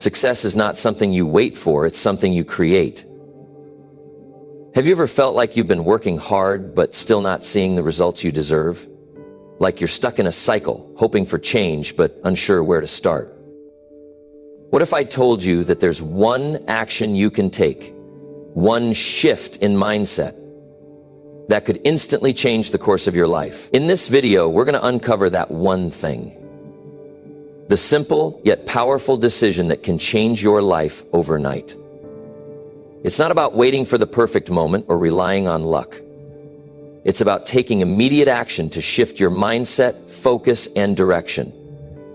Success is not something you wait for, it's something you create. Have you ever felt like you've been working hard but still not seeing the results you deserve? Like you're stuck in a cycle, hoping for change but unsure where to start? What if I told you that there's one action you can take, one shift in mindset, that could instantly change the course of your life? In this video, we're going to uncover that one thing. The simple yet powerful decision that can change your life overnight. It's not about waiting for the perfect moment or relying on luck. It's about taking immediate action to shift your mindset, focus, and direction.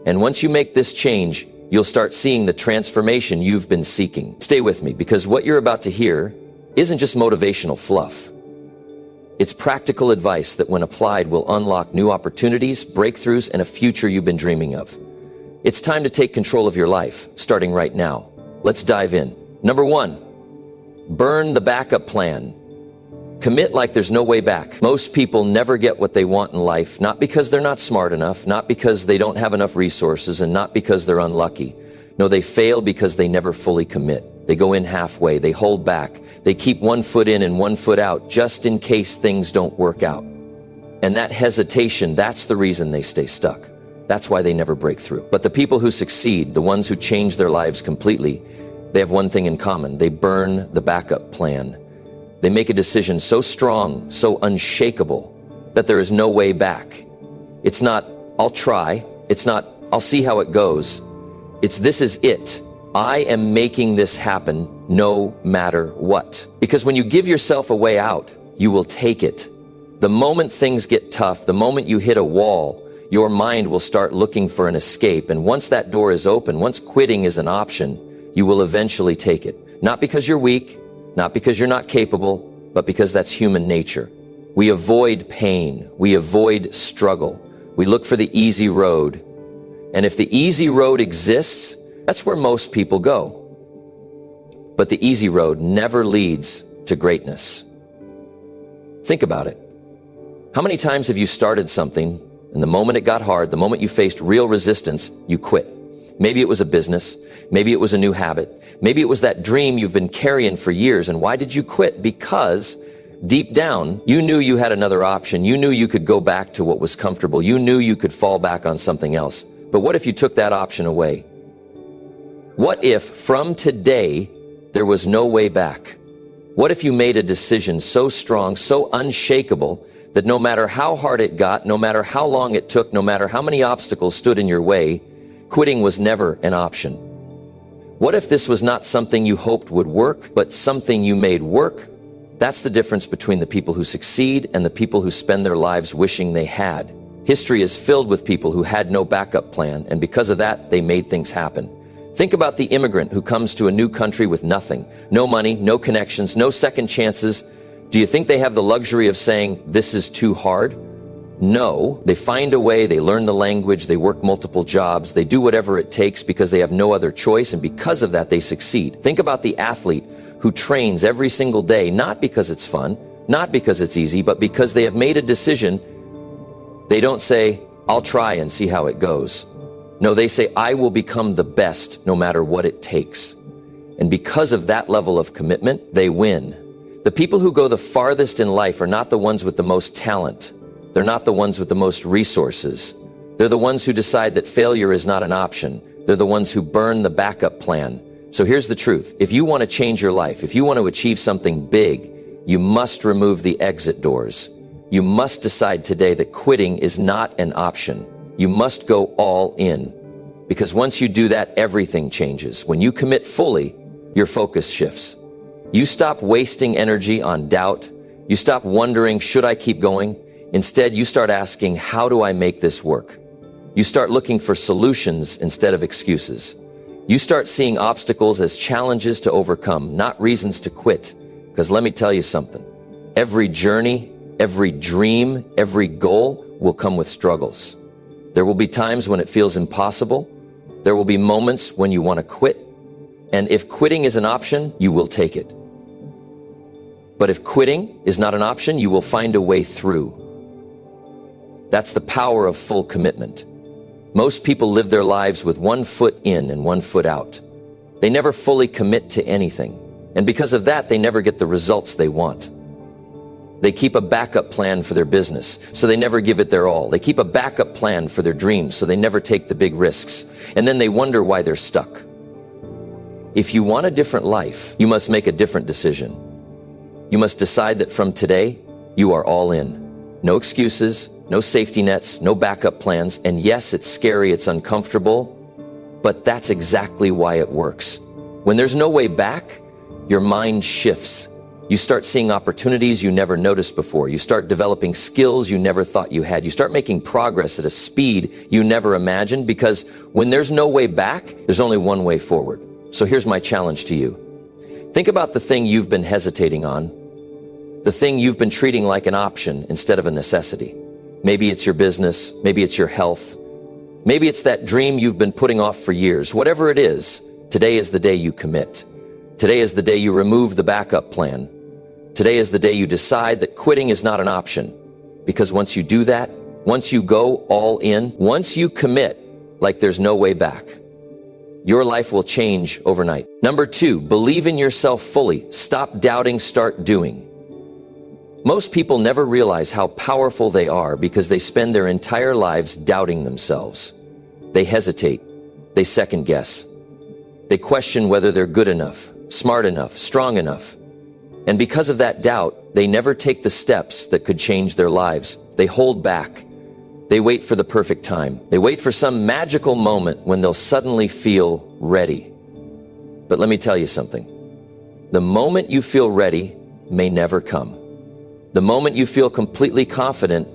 And once you make this change, you'll start seeing the transformation you've been seeking. Stay with me, because what you're about to hear isn't just motivational fluff. It's practical advice that, when applied, will unlock new opportunities, breakthroughs, and a future you've been dreaming of. It's time to take control of your life, starting right now. Let's dive in. Number 1, burn the backup plan. Commit like there's no way back. Most people never get what they want in life, not because they're not smart enough, not because they don't have enough resources, and not because they're unlucky. No, they fail because they never fully commit. They go in halfway, they hold back, they keep one foot in and one foot out just in case things don't work out. And that hesitation, that's the reason they stay stuck. That's why they never break through. But the people who succeed, the ones who change their lives completely, they have one thing in common. They burn the backup plan. They make a decision so strong, so unshakable, that there is no way back. It's not, I'll try. It's not, I'll see how it goes. It's, this is it. I am making this happen no matter what. Because when you give yourself a way out, you will take it. The moment things get tough, the moment you hit a wall, your mind will start looking for an escape. And once that door is open, once quitting is an option, you will eventually take it. Not because you're weak, not because you're not capable, but because that's human nature. We avoid pain. We avoid struggle. We look for the easy road. And if the easy road exists, that's where most people go. But the easy road never leads to greatness. Think about it. How many times have you started something, and the moment it got hard, the moment you faced real resistance, you quit? Maybe it was a business. Maybe it was a new habit. Maybe it was that dream you've been carrying for years. And why did you quit? Because deep down, you knew you had another option. You knew you could go back to what was comfortable. You knew you could fall back on something else. But what if you took that option away? What if from today, there was no way back? What if you made a decision so strong, so unshakable, that no matter how hard it got, no matter how long it took, no matter how many obstacles stood in your way, quitting was never an option? What if this was not something you hoped would work, but something you made work? That's the difference between the people who succeed and the people who spend their lives wishing they had. History is filled with people who had no backup plan, and because of that, they made things happen. Think about the immigrant who comes to a new country with nothing, no money, no connections, no second chances. Do you think they have the luxury of saying, this is too hard? No, they find a way, they learn the language, they work multiple jobs, they do whatever it takes because they have no other choice, and because of that, they succeed. Think about the athlete who trains every single day, not because it's fun, not because it's easy, but because they have made a decision. They don't say, I'll try and see how it goes. No, they say, I will become the best no matter what it takes. And because of that level of commitment, they win. The people who go the farthest in life are not the ones with the most talent. They're not the ones with the most resources. They're the ones who decide that failure is not an option. They're the ones who burn the backup plan. So here's the truth. If you want to change your life, if you want to achieve something big, you must remove the exit doors. You must decide today that quitting is not an option. You must go all in. Because once you do that, everything changes. When you commit fully, your focus shifts. You stop wasting energy on doubt. You stop wondering, should I keep going? Instead, you start asking, how do I make this work? You start looking for solutions instead of excuses. You start seeing obstacles as challenges to overcome, not reasons to quit. Because let me tell you something. Every journey, every dream, every goal will come with struggles. There will be times when it feels impossible. There will be moments when you want to quit. And if quitting is an option, you will take it. But if quitting is not an option, you will find a way through. That's the power of full commitment. Most people live their lives with one foot in and one foot out. They never fully commit to anything, and because of that, they never get the results they want. They keep a backup plan for their business, so they never give it their all. They keep a backup plan for their dreams, so they never take the big risks, and then they wonder why they're stuck. If you want a different life, you must make a different decision. You must decide that from today, you are all in. No excuses, no safety nets, no backup plans, and yes, it's scary, it's uncomfortable, but that's exactly why it works. When there's no way back, your mind shifts. You start seeing opportunities you never noticed before. You start developing skills you never thought you had. You start making progress at a speed you never imagined, because when there's no way back, there's only one way forward. So here's my challenge to you. Think about the thing you've been hesitating on, the thing you've been treating like an option instead of a necessity. Maybe it's your business, maybe it's your health, maybe it's that dream you've been putting off for years. Whatever it is, today is the day you commit. Today is the day you remove the backup plan. Today is the day you decide that quitting is not an option. Because once you do that, once you go all in, once you commit like there's no way back, your life will change overnight. Number 2, believe in yourself fully. Stop doubting, start doing. Most people never realize how powerful they are because they spend their entire lives doubting themselves. They hesitate. They second guess. They question whether they're good enough, smart enough, strong enough. And because of that doubt, they never take the steps that could change their lives. They hold back. They wait for the perfect time. They wait for some magical moment when they'll suddenly feel ready. But let me tell you something. The moment you feel ready may never come. The moment you feel completely confident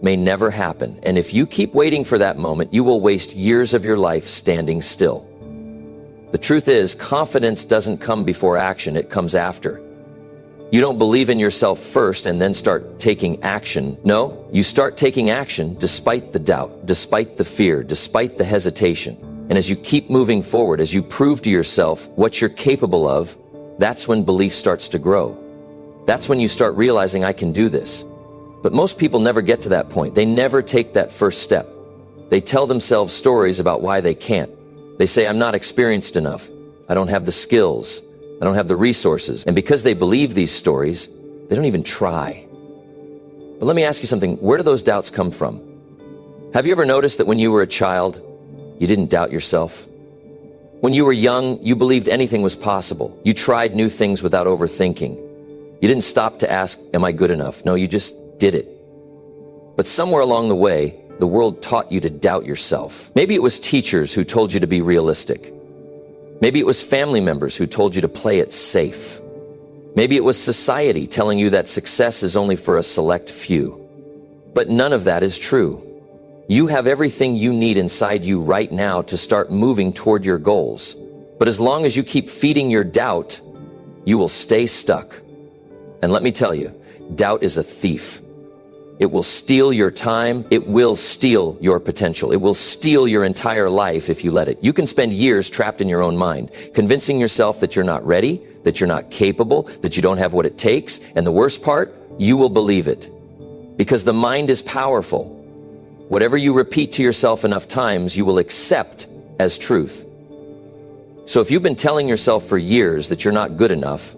may never happen. And if you keep waiting for that moment, you will waste years of your life standing still. The truth is, confidence doesn't come before action, it comes after. You don't believe in yourself first and then start taking action. No, you start taking action despite the doubt, despite the fear, despite the hesitation. And as you keep moving forward, as you prove to yourself what you're capable of, that's when belief starts to grow. That's when you start realizing, I can do this. But most people never get to that point. They never take that first step. They tell themselves stories about why they can't. They say, I'm not experienced enough. I don't have the skills. I don't have the resources. And because they believe these stories, they don't even try. But let me ask you something. Where do those doubts come from? Have you ever noticed that when you were a child, you didn't doubt yourself? When you were young, you believed anything was possible. You tried new things without overthinking. You didn't stop to ask, am I good enough? No, you just did it. But somewhere along the way, the world taught you to doubt yourself. Maybe it was teachers who told you to be realistic. Maybe it was family members who told you to play it safe. Maybe it was society telling you that success is only for a select few. But none of that is true. You have everything you need inside you right now to start moving toward your goals. But as long as you keep feeding your doubt, you will stay stuck. And let me tell you, doubt is a thief. It will steal your time. It will steal your potential. It will steal your entire life if you let it. You can spend years trapped in your own mind, convincing yourself that you're not ready, that you're not capable, that you don't have what it takes. And the worst part, you will believe it. Because the mind is powerful. Whatever you repeat to yourself enough times, you will accept as truth. So if you've been telling yourself for years that you're not good enough,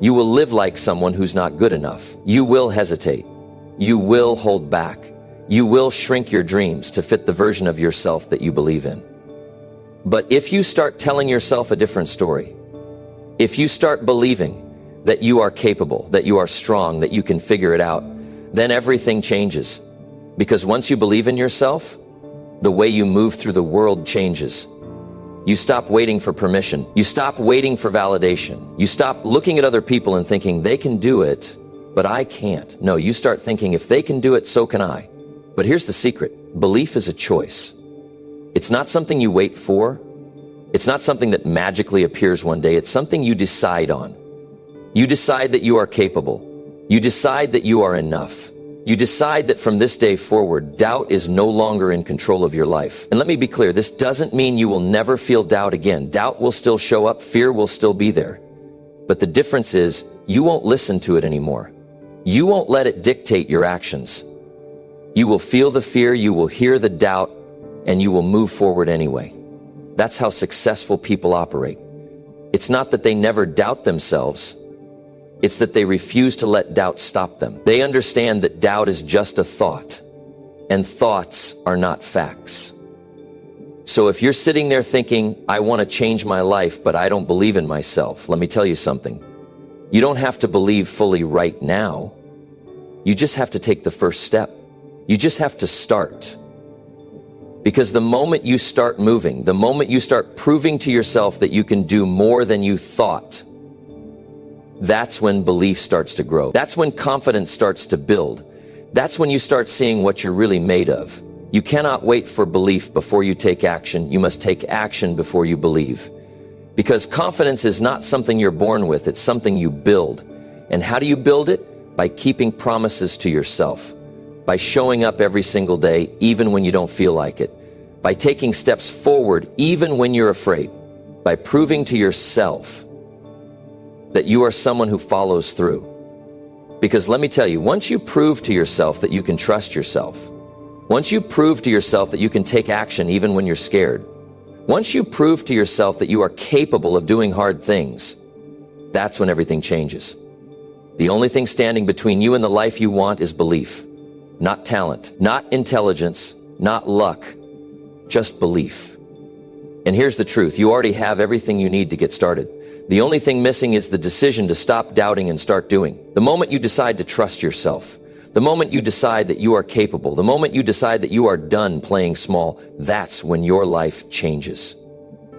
you will live like someone who's not good enough. You will hesitate. You will hold back. You will shrink your dreams to fit the version of yourself that you believe in. But if you start telling yourself a different story, if you start believing that you are capable, that you are strong, that you can figure it out, then everything changes. Because once you believe in yourself, the way you move through the world changes. You stop waiting for permission. You stop waiting for validation. You stop looking at other people and thinking they can do it, but I can't. No, you start thinking if they can do it, so can I. But here's the secret. Belief is a choice. It's not something you wait for. It's not something that magically appears one day. It's something you decide on. You decide that you are capable. You decide that you are enough. You decide that from this day forward, doubt is no longer in control of your life. And let me be clear, this doesn't mean you will never feel doubt again. Doubt will still show up. Fear will still be there. But the difference is you won't listen to it anymore. You won't let it dictate your actions. You will feel the fear, you will hear the doubt, and you will move forward anyway. That's how successful people operate. It's not that they never doubt themselves. It's that they refuse to let doubt stop them. They understand that doubt is just a thought, and thoughts are not facts. So if you're sitting there thinking, I want to change my life, but I don't believe in myself, let me tell you something. You don't have to believe fully right now. You just have to take the first step. You just have to start. Because the moment you start moving, the moment you start proving to yourself that you can do more than you thought, that's when belief starts to grow. That's when confidence starts to build. That's when you start seeing what you're really made of. You cannot wait for belief before you take action. You must take action before you believe. Because confidence is not something you're born with, it's something you build. And how do you build it? By keeping promises to yourself. By showing up every single day, even when you don't feel like it. By taking steps forward, even when you're afraid. By proving to yourself that you are someone who follows through. Because let me tell you, once you prove to yourself that you can trust yourself, once you prove to yourself that you can take action even when you're scared, once you prove to yourself that you are capable of doing hard things, that's when everything changes. The only thing standing between you and the life you want is belief. Not talent, not intelligence, not luck, just belief. And here's the truth, you already have everything you need to get started. The only thing missing is the decision to stop doubting and start doing. The moment you decide to trust yourself, the moment you decide that you are capable, the moment you decide that you are done playing small, that's when your life changes.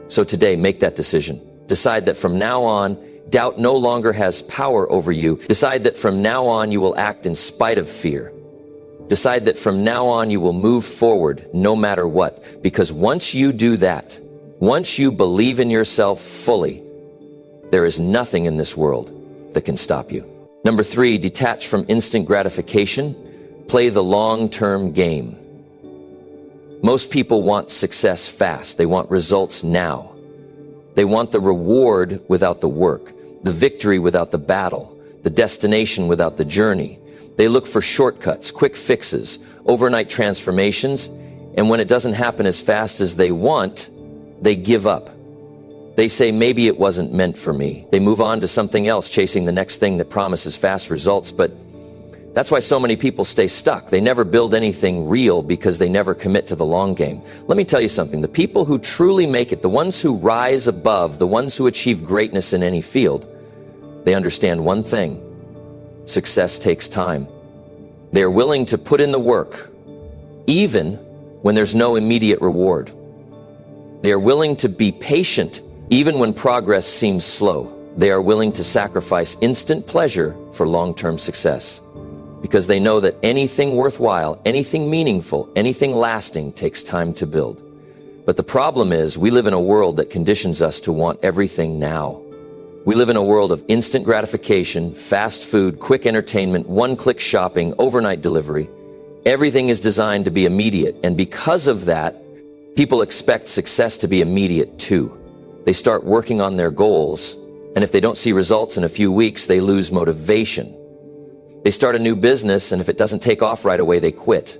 So today, make that decision. Decide that from now on, doubt no longer has power over you. Decide that from now on, you will act in spite of fear. Decide that from now on you will move forward no matter what. Because once you do that, once you believe in yourself fully, there is nothing in this world that can stop you. Number 3, detach from instant gratification. Play the long-term game. Most people want success fast. They want results now. They want the reward without the work, the victory without the battle, the destination without the journey. They look for shortcuts, quick fixes, overnight transformations, and when it doesn't happen as fast as they want, they give up. They say, maybe it wasn't meant for me. They move on to something else, chasing the next thing that promises fast results, but that's why so many people stay stuck. They never build anything real because they never commit to the long game. Let me tell you something, the people who truly make it, the ones who rise above, the ones who achieve greatness in any field, they understand one thing. Success takes time. They are willing to put in the work, even when there's no immediate reward. They are willing to be patient, even when progress seems slow. They are willing to sacrifice instant pleasure for long-term success, because they know that anything worthwhile, anything meaningful, anything lasting takes time to build. But the problem is, we live in a world that conditions us to want everything now. We live in a world of instant gratification, fast food, quick entertainment, one-click shopping, overnight delivery. Everything is designed to be immediate, and because of that, people expect success to be immediate too. They start working on their goals, and if they don't see results in a few weeks, they lose motivation. They start a new business, and if it doesn't take off right away, they quit.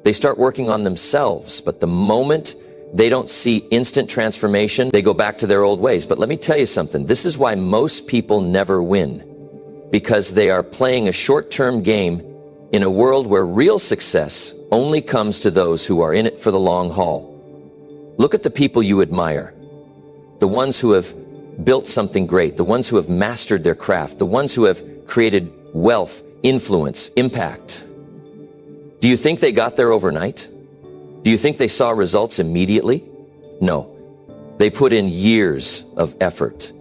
They start working on themselves, but the moment they don't see instant transformation, they go back to their old ways. But let me tell you something, this is why most people never win, because they are playing a short-term game in a world where real success only comes to those who are in it for the long haul. Look at the people you admire, the ones who have built something great, the ones who have mastered their craft, the ones who have created wealth, influence, impact. Do you think they got there overnight? Do you think they saw results immediately? No. They put in years of effort.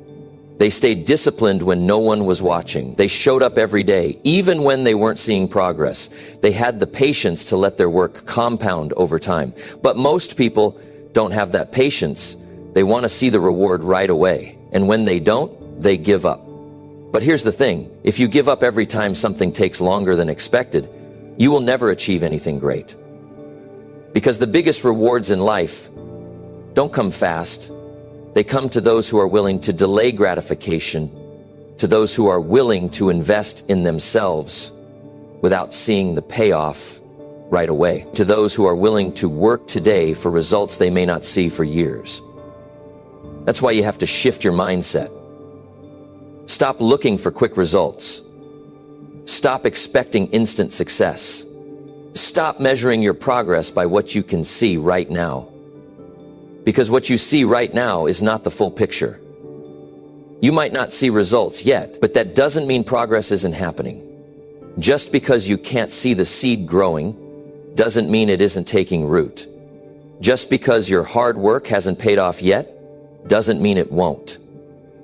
They stayed disciplined when no one was watching. They showed up every day, even when they weren't seeing progress. They had the patience to let their work compound over time. But most people don't have that patience. They want to see the reward right away. And when they don't, they give up. But here's the thing. If you give up every time something takes longer than expected, you will never achieve anything great. Because the biggest rewards in life don't come fast. They come to those who are willing to delay gratification, to those who are willing to invest in themselves without seeing the payoff right away. To those who are willing to work today for results they may not see for years. That's why you have to shift your mindset. Stop looking for quick results. Stop expecting instant success. Stop measuring your progress by what you can see right now. Because what you see right now is not the full picture. You might not see results yet, but that doesn't mean progress isn't happening. Just because you can't see the seed growing doesn't mean it isn't taking root. Just because your hard work hasn't paid off yet doesn't mean it won't.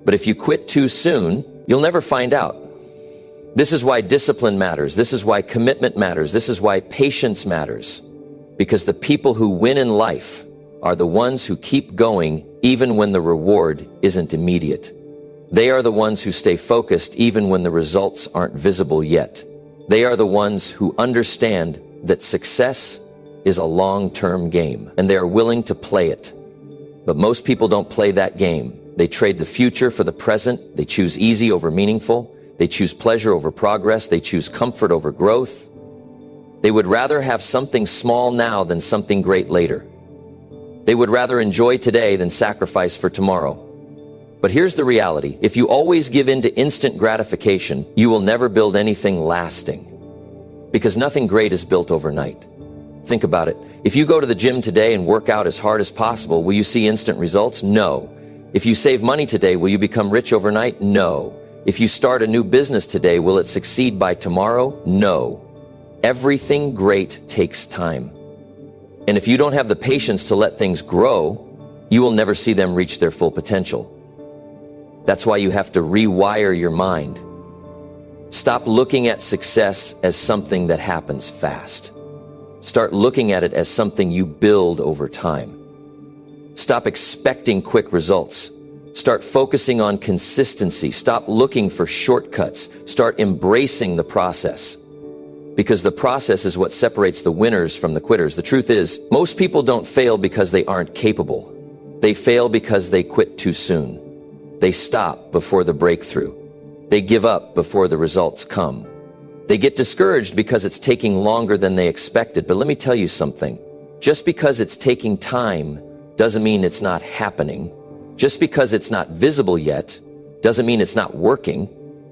But if you quit too soon, you'll never find out. This is why discipline matters. This is why commitment matters. This is why patience matters. Because the people who win in life are the ones who keep going even when the reward isn't immediate. They are the ones who stay focused even when the results aren't visible yet. They are the ones who understand that success is a long-term game, and they are willing to play it. But most people don't play that game. They trade the future for the present. They choose easy over meaningful. They choose pleasure over progress. They choose comfort over growth. They would rather have something small now than something great later. They would rather enjoy today than sacrifice for tomorrow. But here's the reality. If you always give in to instant gratification, you will never build anything lasting. Because nothing great is built overnight. Think about it. If you go to the gym today and work out as hard as possible, will you see instant results? No. If you save money today, will you become rich overnight? No. If you start a new business today, will it succeed by tomorrow? No. Everything great takes time. And if you don't have the patience to let things grow, you will never see them reach their full potential. That's why you have to rewire your mind. Stop looking at success as something that happens fast. Start looking at it as something you build over time. Stop expecting quick results. Start focusing on consistency. Stop looking for shortcuts. Start embracing the process. Because the process is what separates the winners from the quitters. The truth is, most people don't fail because they aren't capable. They fail because they quit too soon. They stop before the breakthrough. They give up before the results come. They get discouraged because it's taking longer than they expected. But let me tell you something. Just because it's taking time doesn't mean it's not happening. Just because it's not visible yet doesn't mean it's not working.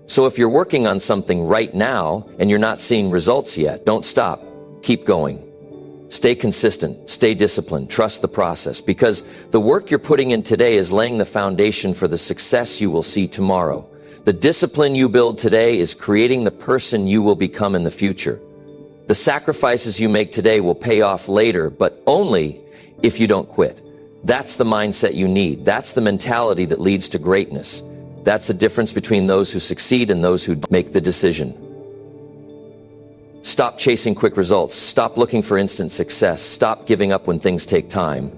So if you're working on something right now and you're not seeing results yet, don't stop. Keep going. Stay consistent. Stay disciplined. Trust the process, because the work you're putting in today is laying the foundation for the success you will see tomorrow. The discipline you build today is creating the person you will become in the future. The sacrifices you make today will pay off later, but only if you don't quit. That's the mindset you need. That's the mentality that leads to greatness. That's the difference between those who succeed and those who make the decision. Stop chasing quick results. Stop looking for instant success. Stop giving up when things take time.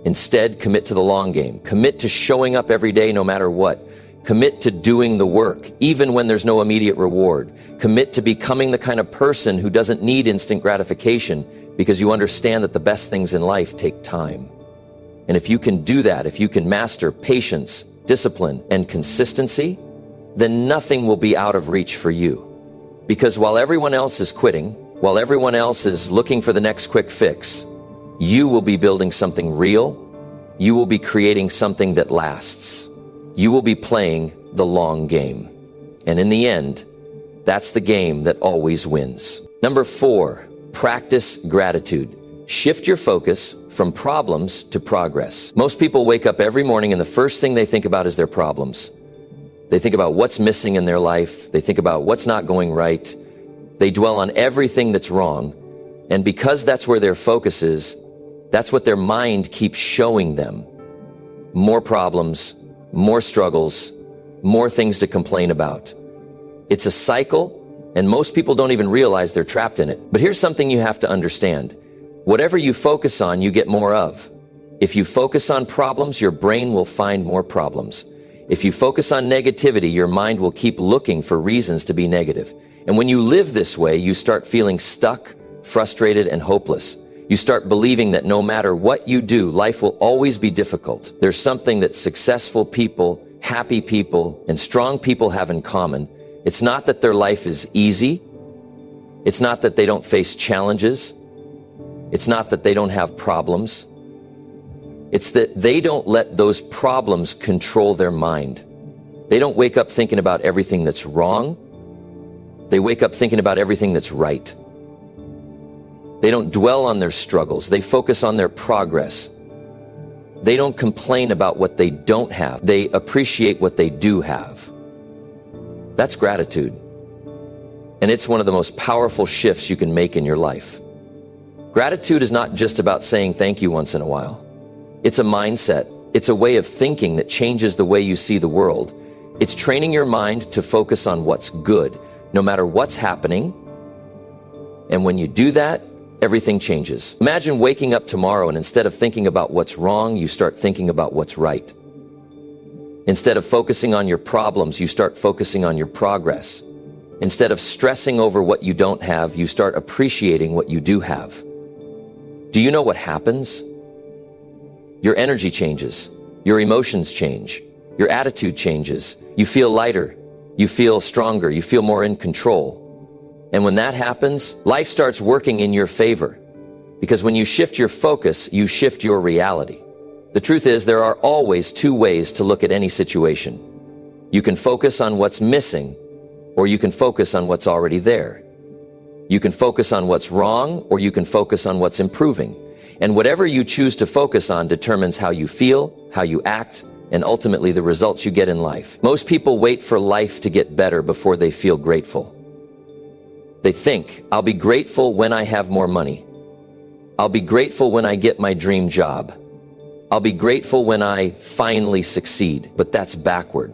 Instead, commit to the long game. Commit to showing up every day no matter what. Commit to doing the work, even when there's no immediate reward. Commit to becoming the kind of person who doesn't need instant gratification, because you understand that the best things in life take time. And if you can do that, if you can master patience, discipline, and consistency, then nothing will be out of reach for you. Because while everyone else is quitting, while everyone else is looking for the next quick fix, you will be building something real. You will be creating something that lasts. You will be playing the long game. And in the end, that's the game that always wins. Number 4, practice gratitude. Shift your focus from problems to progress. Most people wake up every morning and the first thing they think about is their problems. They think about what's missing in their life. They think about what's not going right. They dwell on everything that's wrong. And because that's where their focus is, that's what their mind keeps showing them. More problems, more struggles, more things to complain about. It's a cycle, and most people don't even realize they're trapped in it. But here's something you have to understand. Whatever you focus on, you get more of. If you focus on problems, your brain will find more problems. If you focus on negativity, your mind will keep looking for reasons to be negative. And when you live this way, you start feeling stuck, frustrated, and hopeless. You start believing that no matter what you do, life will always be difficult. There's something that successful people, happy people, and strong people have in common. It's not that their life is easy. It's not that they don't face challenges. It's not that they don't have problems. It's that they don't let those problems control their mind. They don't wake up thinking about everything that's wrong. They wake up thinking about everything that's right. They don't dwell on their struggles. They focus on their progress. They don't complain about what they don't have. They appreciate what they do have. That's gratitude. And it's one of the most powerful shifts you can make in your life. Gratitude is not just about saying thank you once in a while. It's a mindset. It's a way of thinking that changes the way you see the world. It's training your mind to focus on what's good, no matter what's happening. And when you do that, everything changes. Imagine waking up tomorrow and instead of thinking about what's wrong, you start thinking about what's right. Instead of focusing on your problems, you start focusing on your progress. Instead of stressing over what you don't have, you start appreciating what you do have. Do you know what happens? Your energy changes. Your emotions change. Your attitude changes. You feel lighter. You feel stronger. You feel more in control. And when that happens, life starts working in your favor. Because when you shift your focus, you shift your reality. The truth is, there are always two ways to look at any situation. You can focus on what's missing, or you can focus on what's already there. You can focus on what's wrong, or you can focus on what's improving. And whatever you choose to focus on determines how you feel, how you act, and ultimately the results you get in life. Most people wait for life to get better before they feel grateful. They think, I'll be grateful when I have more money. I'll be grateful when I get my dream job. I'll be grateful when I finally succeed. But that's backward.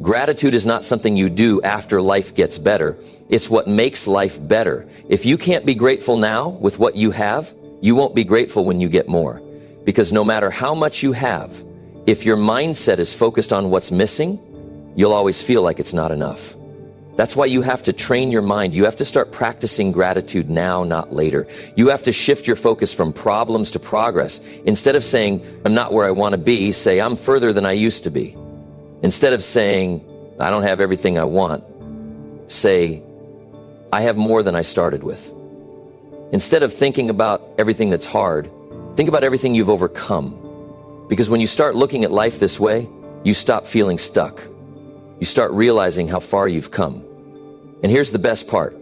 Gratitude is not something you do after life gets better. It's what makes life better. If you can't be grateful now with what you have, you won't be grateful when you get more. Because no matter how much you have, if your mindset is focused on what's missing, you'll always feel like it's not enough. That's why you have to train your mind. You have to start practicing gratitude now, not later. You have to shift your focus from problems to progress. Instead of saying, I'm not where I want to be, say, I'm further than I used to be. Instead of saying, I don't have everything I want, say, I have more than I started with. Instead of thinking about everything that's hard, think about everything you've overcome. Because when you start looking at life this way, you stop feeling stuck. You start realizing how far you've come. And here's the best part.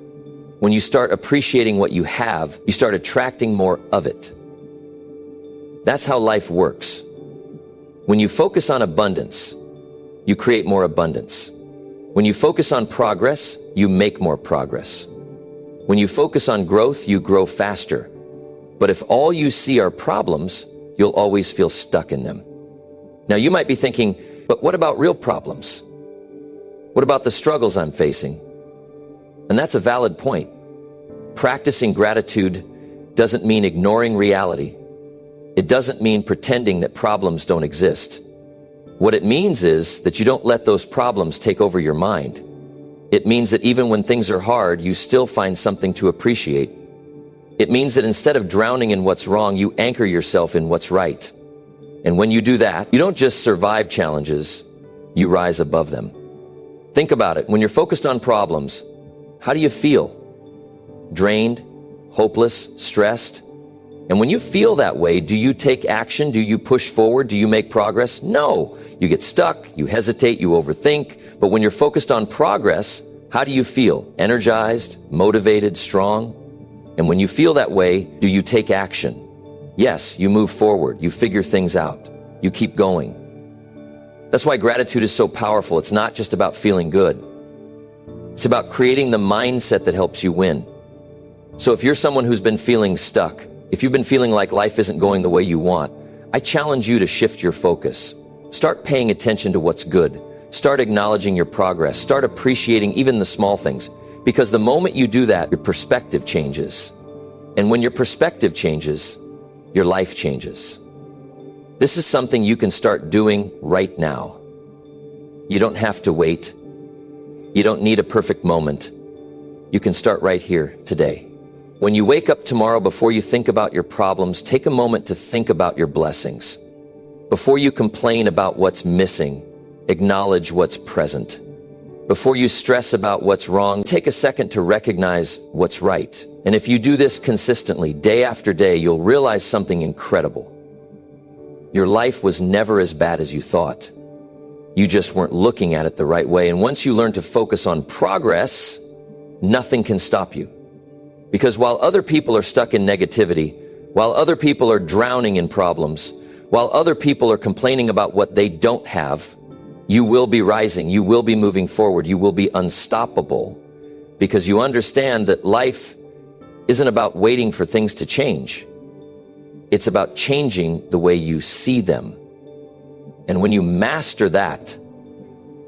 When you start appreciating what you have, you start attracting more of it. That's how life works. When you focus on abundance, you create more abundance. When you focus on progress, you make more progress. When you focus on growth, you grow faster. But if all you see are problems, you'll always feel stuck in them. Now you might be thinking, but what about real problems? What about the struggles I'm facing? And that's a valid point. Practicing gratitude doesn't mean ignoring reality. It doesn't mean pretending that problems don't exist. What it means is that you don't let those problems take over your mind. It means that even when things are hard, you still find something to appreciate. It means that instead of drowning in what's wrong, you anchor yourself in what's right. And when you do that, you don't just survive challenges, you rise above them. Think about it. When you're focused on problems, how do you feel? Drained, hopeless, stressed? And when you feel that way, do you take action? Do you push forward? Do you make progress? No. You get stuck, you hesitate, you overthink. But when you're focused on progress, how do you feel? Energized, motivated, strong? And when you feel that way, do you take action? Yes, you move forward, you figure things out, you keep going. That's why gratitude is so powerful. It's not just about feeling good. It's about creating the mindset that helps you win. So if you're someone who's been feeling stuck, if you've been feeling like life isn't going the way you want, I challenge you to shift your focus. Start paying attention to what's good. Start acknowledging your progress. Start appreciating even the small things. Because the moment you do that, your perspective changes. And when your perspective changes, your life changes. This is something you can start doing right now. You don't have to wait. You don't need a perfect moment. You can start right here today. When you wake up tomorrow, before you think about your problems, take a moment to think about your blessings. Before you complain about what's missing, acknowledge what's present. Before you stress about what's wrong, take a second to recognize what's right. And if you do this consistently, day after day, you'll realize something incredible. Your life was never as bad as you thought. You just weren't looking at it the right way. And once you learn to focus on progress, nothing can stop you. Because while other people are stuck in negativity, while other people are drowning in problems, while other people are complaining about what they don't have, you will be rising, you will be moving forward, you will be unstoppable, because you understand that life isn't about waiting for things to change. It's about changing the way you see them. And when you master that,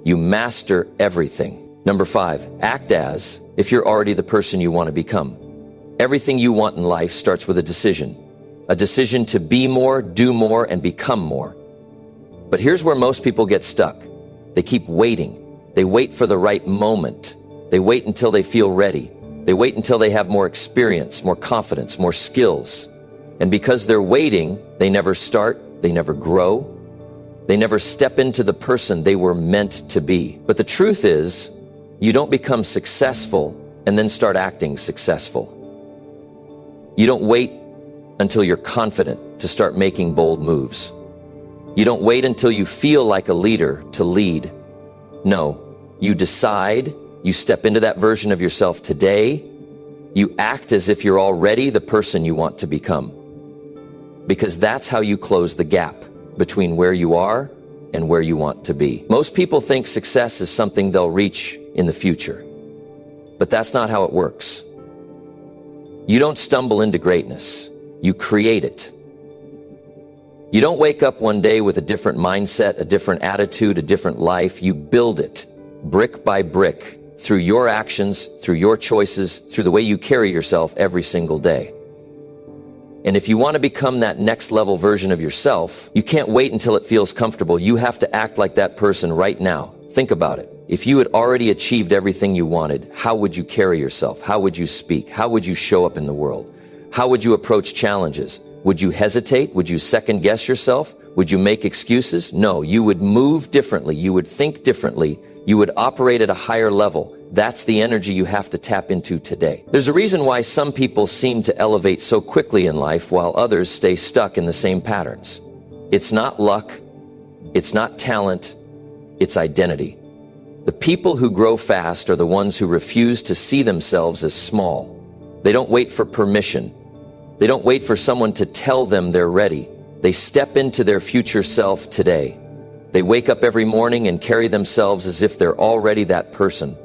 you master everything. Number 5, act as if you're already the person you want to become. Everything you want in life starts with a decision to be more, do more, and become more. But here's where most people get stuck. They keep waiting. They wait for the right moment. They wait until they feel ready. They wait until they have more experience, more confidence, more skills. And because they're waiting, they never start, they never grow, they never step into the person they were meant to be. But the truth is, you don't become successful and then start acting successful. You don't wait until you're confident to start making bold moves. You don't wait until you feel like a leader to lead. No, you decide, you step into that version of yourself today, you act as if you're already the person you want to become. Because that's how you close the gap between where you are and where you want to be. Most people think success is something they'll reach in the future, but that's not how it works. You don't stumble into greatness, you create it. You don't wake up one day with a different mindset, a different attitude, a different life. You build it brick by brick through your actions, through your choices, through the way you carry yourself every single day. And if you want to become that next level version of yourself, you can't wait until it feels comfortable. You have to act like that person right now. Think about it. If you had already achieved everything you wanted, how would you carry yourself? How would you speak? How would you show up in the world? How would you approach challenges? Would you hesitate? Would you second guess yourself? Would you make excuses? No, you would move differently. You would think differently. You would operate at a higher level. That's the energy you have to tap into today. There's a reason why some people seem to elevate so quickly in life while others stay stuck in the same patterns. It's not luck. It's not talent. It's identity. The people who grow fast are the ones who refuse to see themselves as small. They don't wait for permission. They don't wait for someone to tell them they're ready. They step into their future self today. They wake up every morning and carry themselves as if they're already that person.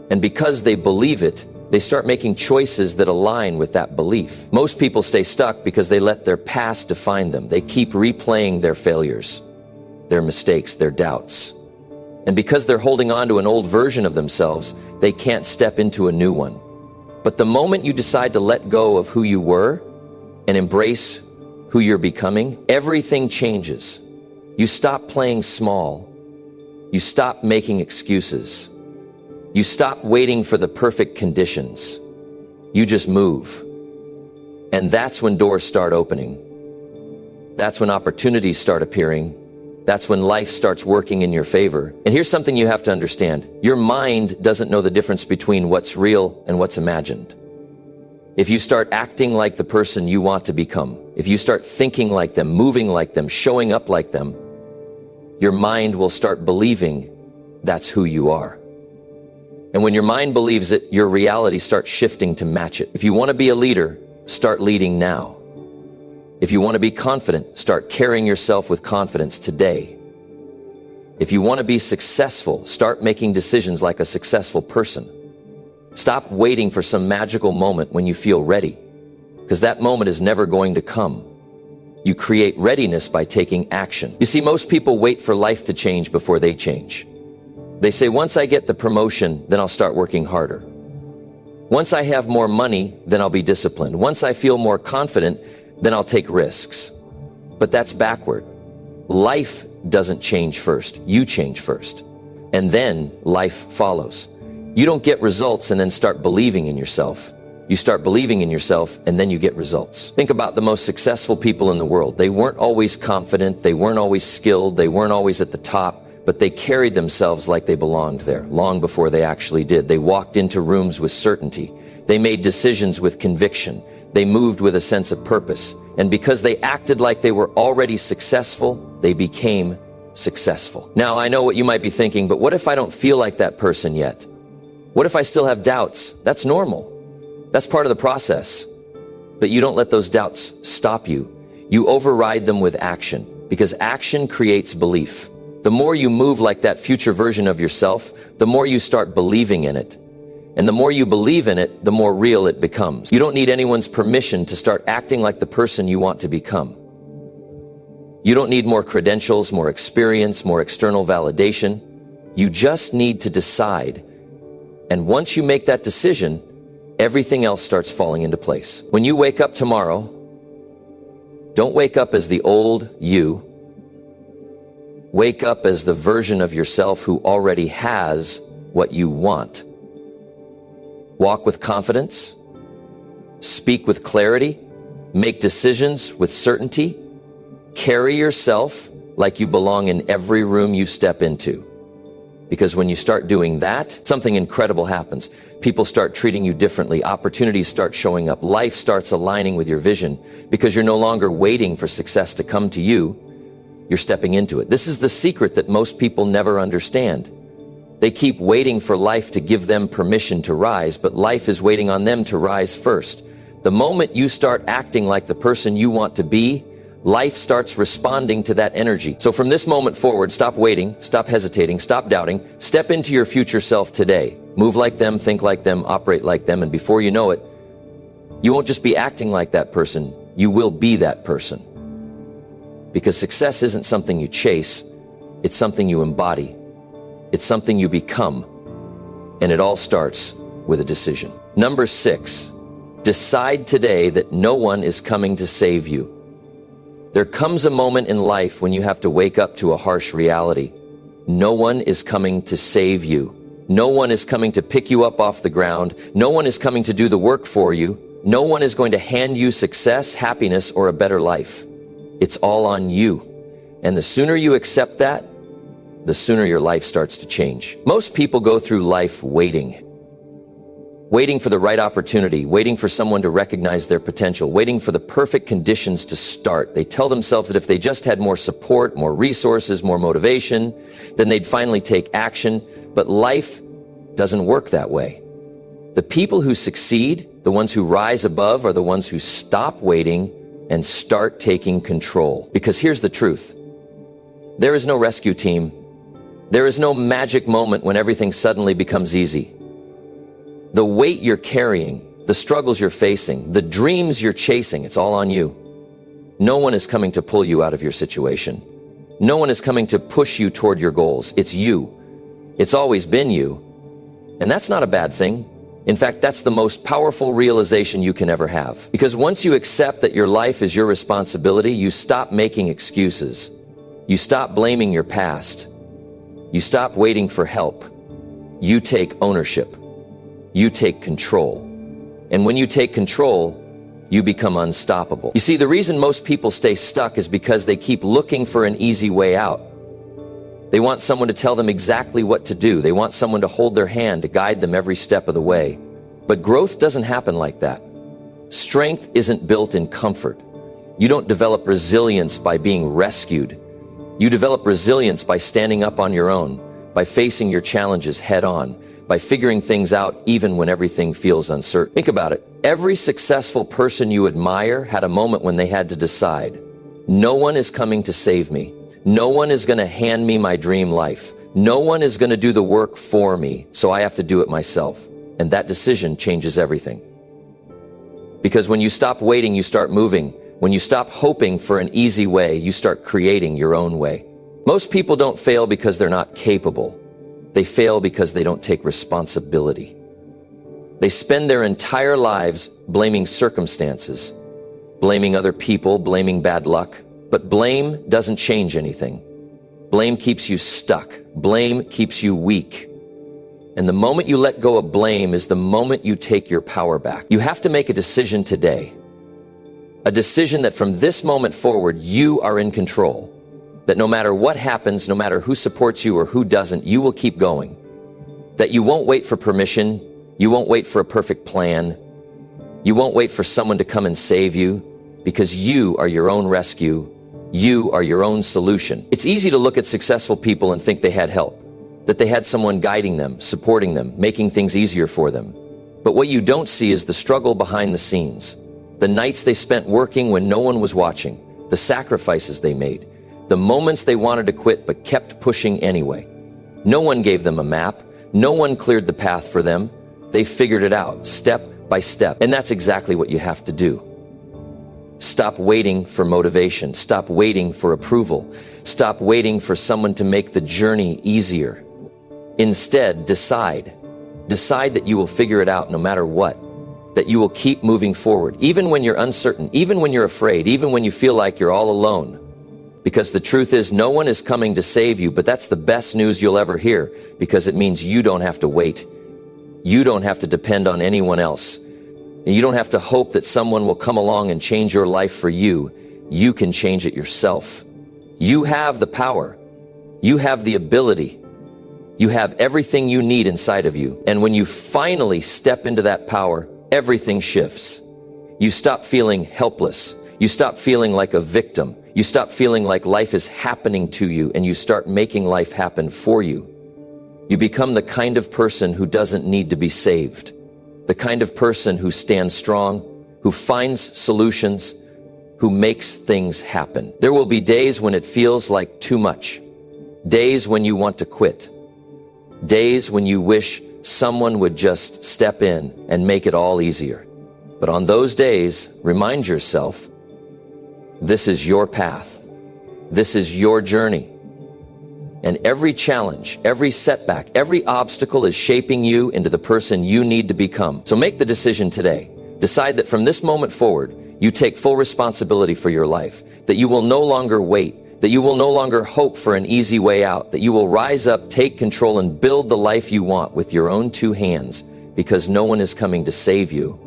And because they believe it, they start making choices that align with that belief. Most people stay stuck because they let their past define them. They keep replaying their failures, their mistakes, their doubts. And because they're holding on to an old version of themselves, they can't step into a new one. But the moment you decide to let go of who you were and embrace who you're becoming, everything changes. You stop playing small. You stop making excuses. You stop waiting for the perfect conditions. You just move. And that's when doors start opening. That's when opportunities start appearing. That's when life starts working in your favor. And here's something you have to understand. Your mind doesn't know the difference between what's real and what's imagined. If you start acting like the person you want to become, if you start thinking like them, moving like them, showing up like them, your mind will start believing that's who you are. And when your mind believes it, your reality starts shifting to match it. If you want to be a leader, start leading now. If you want to be confident, start carrying yourself with confidence today. If you want to be successful, start making decisions like a successful person. Stop waiting for some magical moment when you feel ready, because that moment is never going to come. You create readiness by taking action. You see, most people wait for life to change before they change. They say, once I get the promotion, then I'll start working harder. Once I have more money, then I'll be disciplined. Once I feel more confident, then I'll take risks. But that's backward. Life doesn't change first. You change first. And then life follows. You don't get results and then start believing in yourself. You start believing in yourself and then you get results. Think about the most successful people in the world. They weren't always confident. They weren't always skilled. They weren't always at the top, but they carried themselves like they belonged there, long before they actually did. They walked into rooms with certainty. They made decisions with conviction. They moved with a sense of purpose. And because they acted like they were already successful, they became successful. Now, I know what you might be thinking, but what if I don't feel like that person yet? What if I still have doubts? That's normal. That's part of the process. But you don't let those doubts stop you. You override them with action, because action creates belief. The more you move like that future version of yourself, the more you start believing in it. And the more you believe in it, the more real it becomes. You don't need anyone's permission to start acting like the person you want to become. You don't need more credentials, more experience, more external validation. You just need to decide. And once you make that decision, everything else starts falling into place. When you wake up tomorrow, don't wake up as the old you. Wake up as the version of yourself who already has what you want. Walk with confidence, speak with clarity, make decisions with certainty, carry yourself like you belong in every room you step into. Because when you start doing that, something incredible happens. People start treating you differently. Opportunities start showing up. Life starts aligning with your vision because you're no longer waiting for success to come to you. You're stepping into it. This is the secret that most people never understand. They keep waiting for life to give them permission to rise, but life is waiting on them to rise first. The moment you start acting like the person you want to be, life starts responding to that energy. So from this moment forward, stop waiting, stop hesitating, stop doubting, step into your future self today. Move like them, think like them, operate like them, and before you know it, you won't just be acting like that person, you will be that person. Because success isn't something you chase, it's something you embody. It's something you become. And it all starts with a decision. Number 6, decide today that no one is coming to save you. There comes a moment in life when you have to wake up to a harsh reality. No one is coming to save you. No one is coming to pick you up off the ground. No one is coming to do the work for you. No one is going to hand you success, happiness, or a better life. It's all on you. And the sooner you accept that, the sooner your life starts to change. Most people go through life waiting. Waiting for the right opportunity, waiting for someone to recognize their potential, waiting for the perfect conditions to start. They tell themselves that if they just had more support, more resources, more motivation, then they'd finally take action. But life doesn't work that way. The people who succeed, the ones who rise above, are the ones who stop waiting and start taking control. Because here's the truth. There is no rescue team. There is no magic moment when everything suddenly becomes easy. The weight you're carrying, the struggles you're facing, the dreams you're chasing, it's all on you. No one is coming to pull you out of your situation. No one is coming to push you toward your goals. It's you. It's always been you. And that's not a bad thing. In fact, that's the most powerful realization you can ever have. Because once you accept that your life is your responsibility, you stop making excuses. You stop blaming your past. You stop waiting for help. You take ownership. You take control. And when you take control, you become unstoppable. You see, the reason most people stay stuck is because they keep looking for an easy way out. They want someone to tell them exactly what to do. They want someone to hold their hand, to guide them every step of the way. But growth doesn't happen like that. Strength isn't built in comfort. You don't develop resilience by being rescued. You develop resilience by standing up on your own, by facing your challenges head on, by figuring things out even when everything feels uncertain. Think about it. Every successful person you admire had a moment when they had to decide. No one is coming to save me. No one is going to hand me my dream life. No one is going to do the work for me, so I have to do it myself. And that decision changes everything. Because when you stop waiting, you start moving. When you stop hoping for an easy way, you start creating your own way. Most people don't fail because they're not capable. They fail because they don't take responsibility. They spend their entire lives blaming circumstances, blaming other people, blaming bad luck. But blame doesn't change anything. Blame keeps you stuck. Blame keeps you weak. And the moment you let go of blame is the moment you take your power back. You have to make a decision today. A decision that from this moment forward, you are in control. that no matter what happens, no matter who supports you or who doesn't, you will keep going. That you won't wait for permission, you won't wait for a perfect plan, you won't wait for someone to come and save you, because you are your own rescue, you are your own solution. It's easy to look at successful people and think they had help, that they had someone guiding them, supporting them, making things easier for them. But what you don't see is the struggle behind the scenes, the nights they spent working when no one was watching, the sacrifices they made, the moments they wanted to quit but kept pushing anyway. No one gave them a map, no one cleared the path for them. They figured it out, step by step, and that's exactly what you have to do. Stop waiting for motivation. Stop waiting for approval. Stop waiting for someone to make the journey easier. Instead, decide. Decide that you will figure it out no matter what. That you will keep moving forward, even when you're uncertain, even when you're afraid, even when you feel like you're all alone. Because the truth is, no one is coming to save you, but that's the best news you'll ever hear, because it means you don't have to wait. You don't have to depend on anyone else. You don't have to hope that someone will come along and change your life for you. You can change it yourself. You have the power. You have the ability. You have everything you need inside of you. And when you finally step into that power, everything shifts. You stop feeling helpless. You stop feeling like a victim. You stop feeling like life is happening to you, and you start making life happen for you. You become the kind of person who doesn't need to be saved. The kind of person who stands strong, who finds solutions, who makes things happen. There will be days when it feels like too much. Days when you want to quit. Days when you wish someone would just step in and make it all easier. But on those days, remind yourself, this is your path. This is your journey. And every challenge, every setback, every obstacle is shaping you into the person you need to become. So make the decision today. Decide that from this moment forward, you take full responsibility for your life, that you will no longer wait, that you will no longer hope for an easy way out, that you will rise up, take control, and build the life you want with your own two hands, because no one is coming to save you.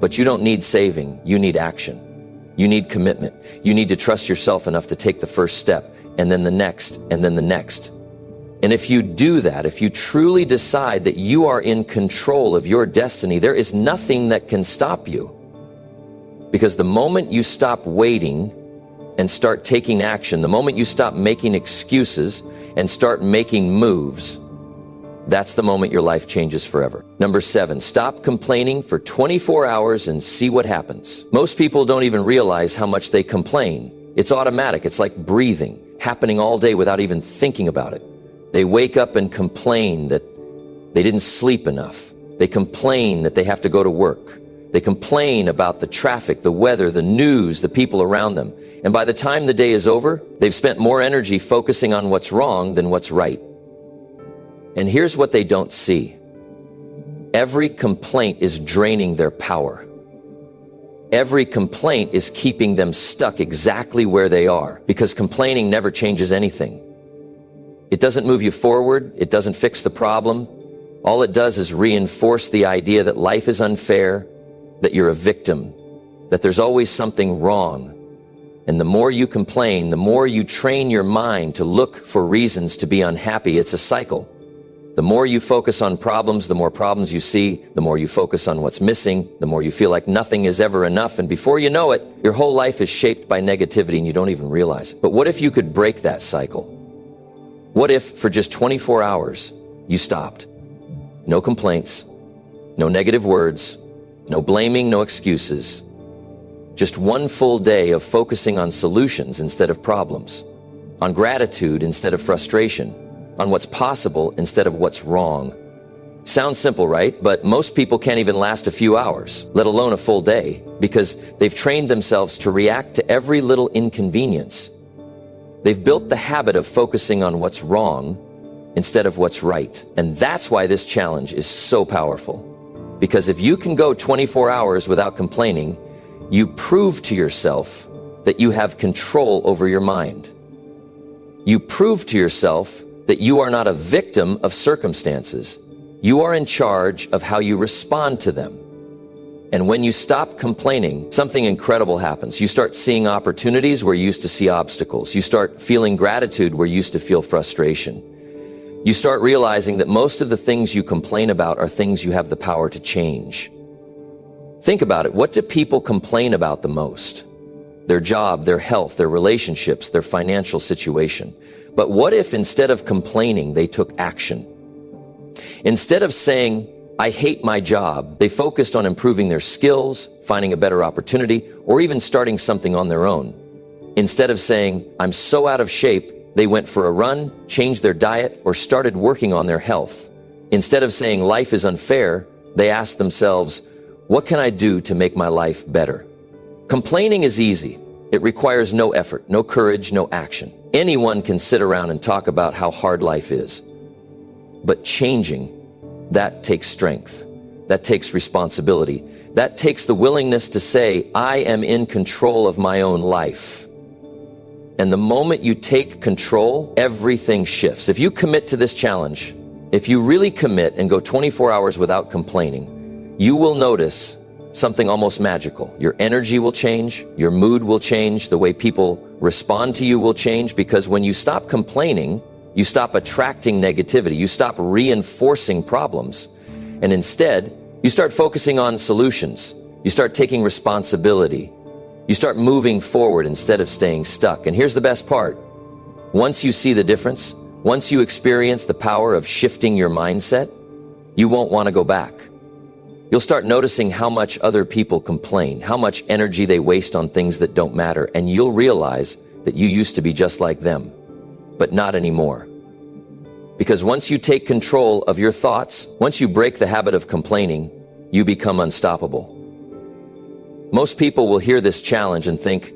But you don't need saving, you need action. You need commitment. You need to trust yourself enough to take the first step, and then the next, and then the next. And if you do that, if you truly decide that you are in control of your destiny, there is nothing that can stop you. Because the moment you stop waiting and start taking action, the moment you stop making excuses and start making moves, that's the moment your life changes forever. Number 7, stop complaining for 24 hours and see what happens. Most people don't even realize how much they complain. It's automatic. It's like breathing, happening all day without even thinking about it. They wake up and complain that they didn't sleep enough. They complain that they have to go to work. They complain about the traffic, the weather, the news, the people around them. And by the time the day is over, they've spent more energy focusing on what's wrong than what's right. And here's what they don't see. Every complaint is draining their power. Every complaint is keeping them stuck exactly where they are, because complaining never changes anything. It doesn't move you forward. It doesn't fix the problem. All it does is reinforce the idea that life is unfair, that you're a victim, that there's always something wrong. And the more you complain, the more you train your mind to look for reasons to be unhappy. It's a cycle. The more you focus on problems, the more problems you see. The more you focus on what's missing, the more you feel like nothing is ever enough. And before you know it, your whole life is shaped by negativity and you don't even realize it. But what if you could break that cycle? What if for just 24 hours you stopped? No complaints, no negative words, no blaming, no excuses. Just one full day of focusing on solutions instead of problems, on gratitude instead of frustration, on what's possible instead of what's wrong. Sounds simple, right? But most people can't even last a few hours, let alone a full day, because they've trained themselves to react to every little inconvenience. They've built the habit of focusing on what's wrong instead of what's right. And that's why this challenge is so powerful. Because if you can go 24 hours without complaining, you prove to yourself that you have control over your mind. You prove to yourself that you are not a victim of circumstances. You are in charge of how you respond to them. And when you stop complaining, something incredible happens. You start seeing opportunities where you used to see obstacles. You start feeling gratitude where you used to feel frustration. You start realizing that most of the things you complain about are things you have the power to change. Think about it. What do people complain about the most? Their job, their health, their relationships, their financial situation. But what if instead of complaining, they took action? Instead of saying, I hate my job, they focused on improving their skills, finding a better opportunity, or even starting something on their own. Instead of saying, I'm so out of shape, they went for a run, changed their diet, or started working on their health. Instead of saying life is unfair, they asked themselves, what can I do to make my life better? Complaining is easy. It requires no effort, no courage, no action. Anyone can sit around and talk about how hard life is. But changing, that takes strength. That takes responsibility. That takes the willingness to say, I am in control of my own life. And the moment you take control, everything shifts. If you commit to this challenge, if you really commit and go 24 hours without complaining, you will notice something almost magical. Your energy will change, your mood will change, the way people respond to you will change, because when you stop complaining, you stop attracting negativity, you stop reinforcing problems, and instead, you start focusing on solutions. You start taking responsibility. You start moving forward instead of staying stuck. And here's the best part. Once you see the difference, once you experience the power of shifting your mindset, you won't want to go back. You'll start noticing how much other people complain, how much energy they waste on things that don't matter, and you'll realize that you used to be just like them, but not anymore. Because once you take control of your thoughts, once you break the habit of complaining, you become unstoppable. Most people will hear this challenge and think,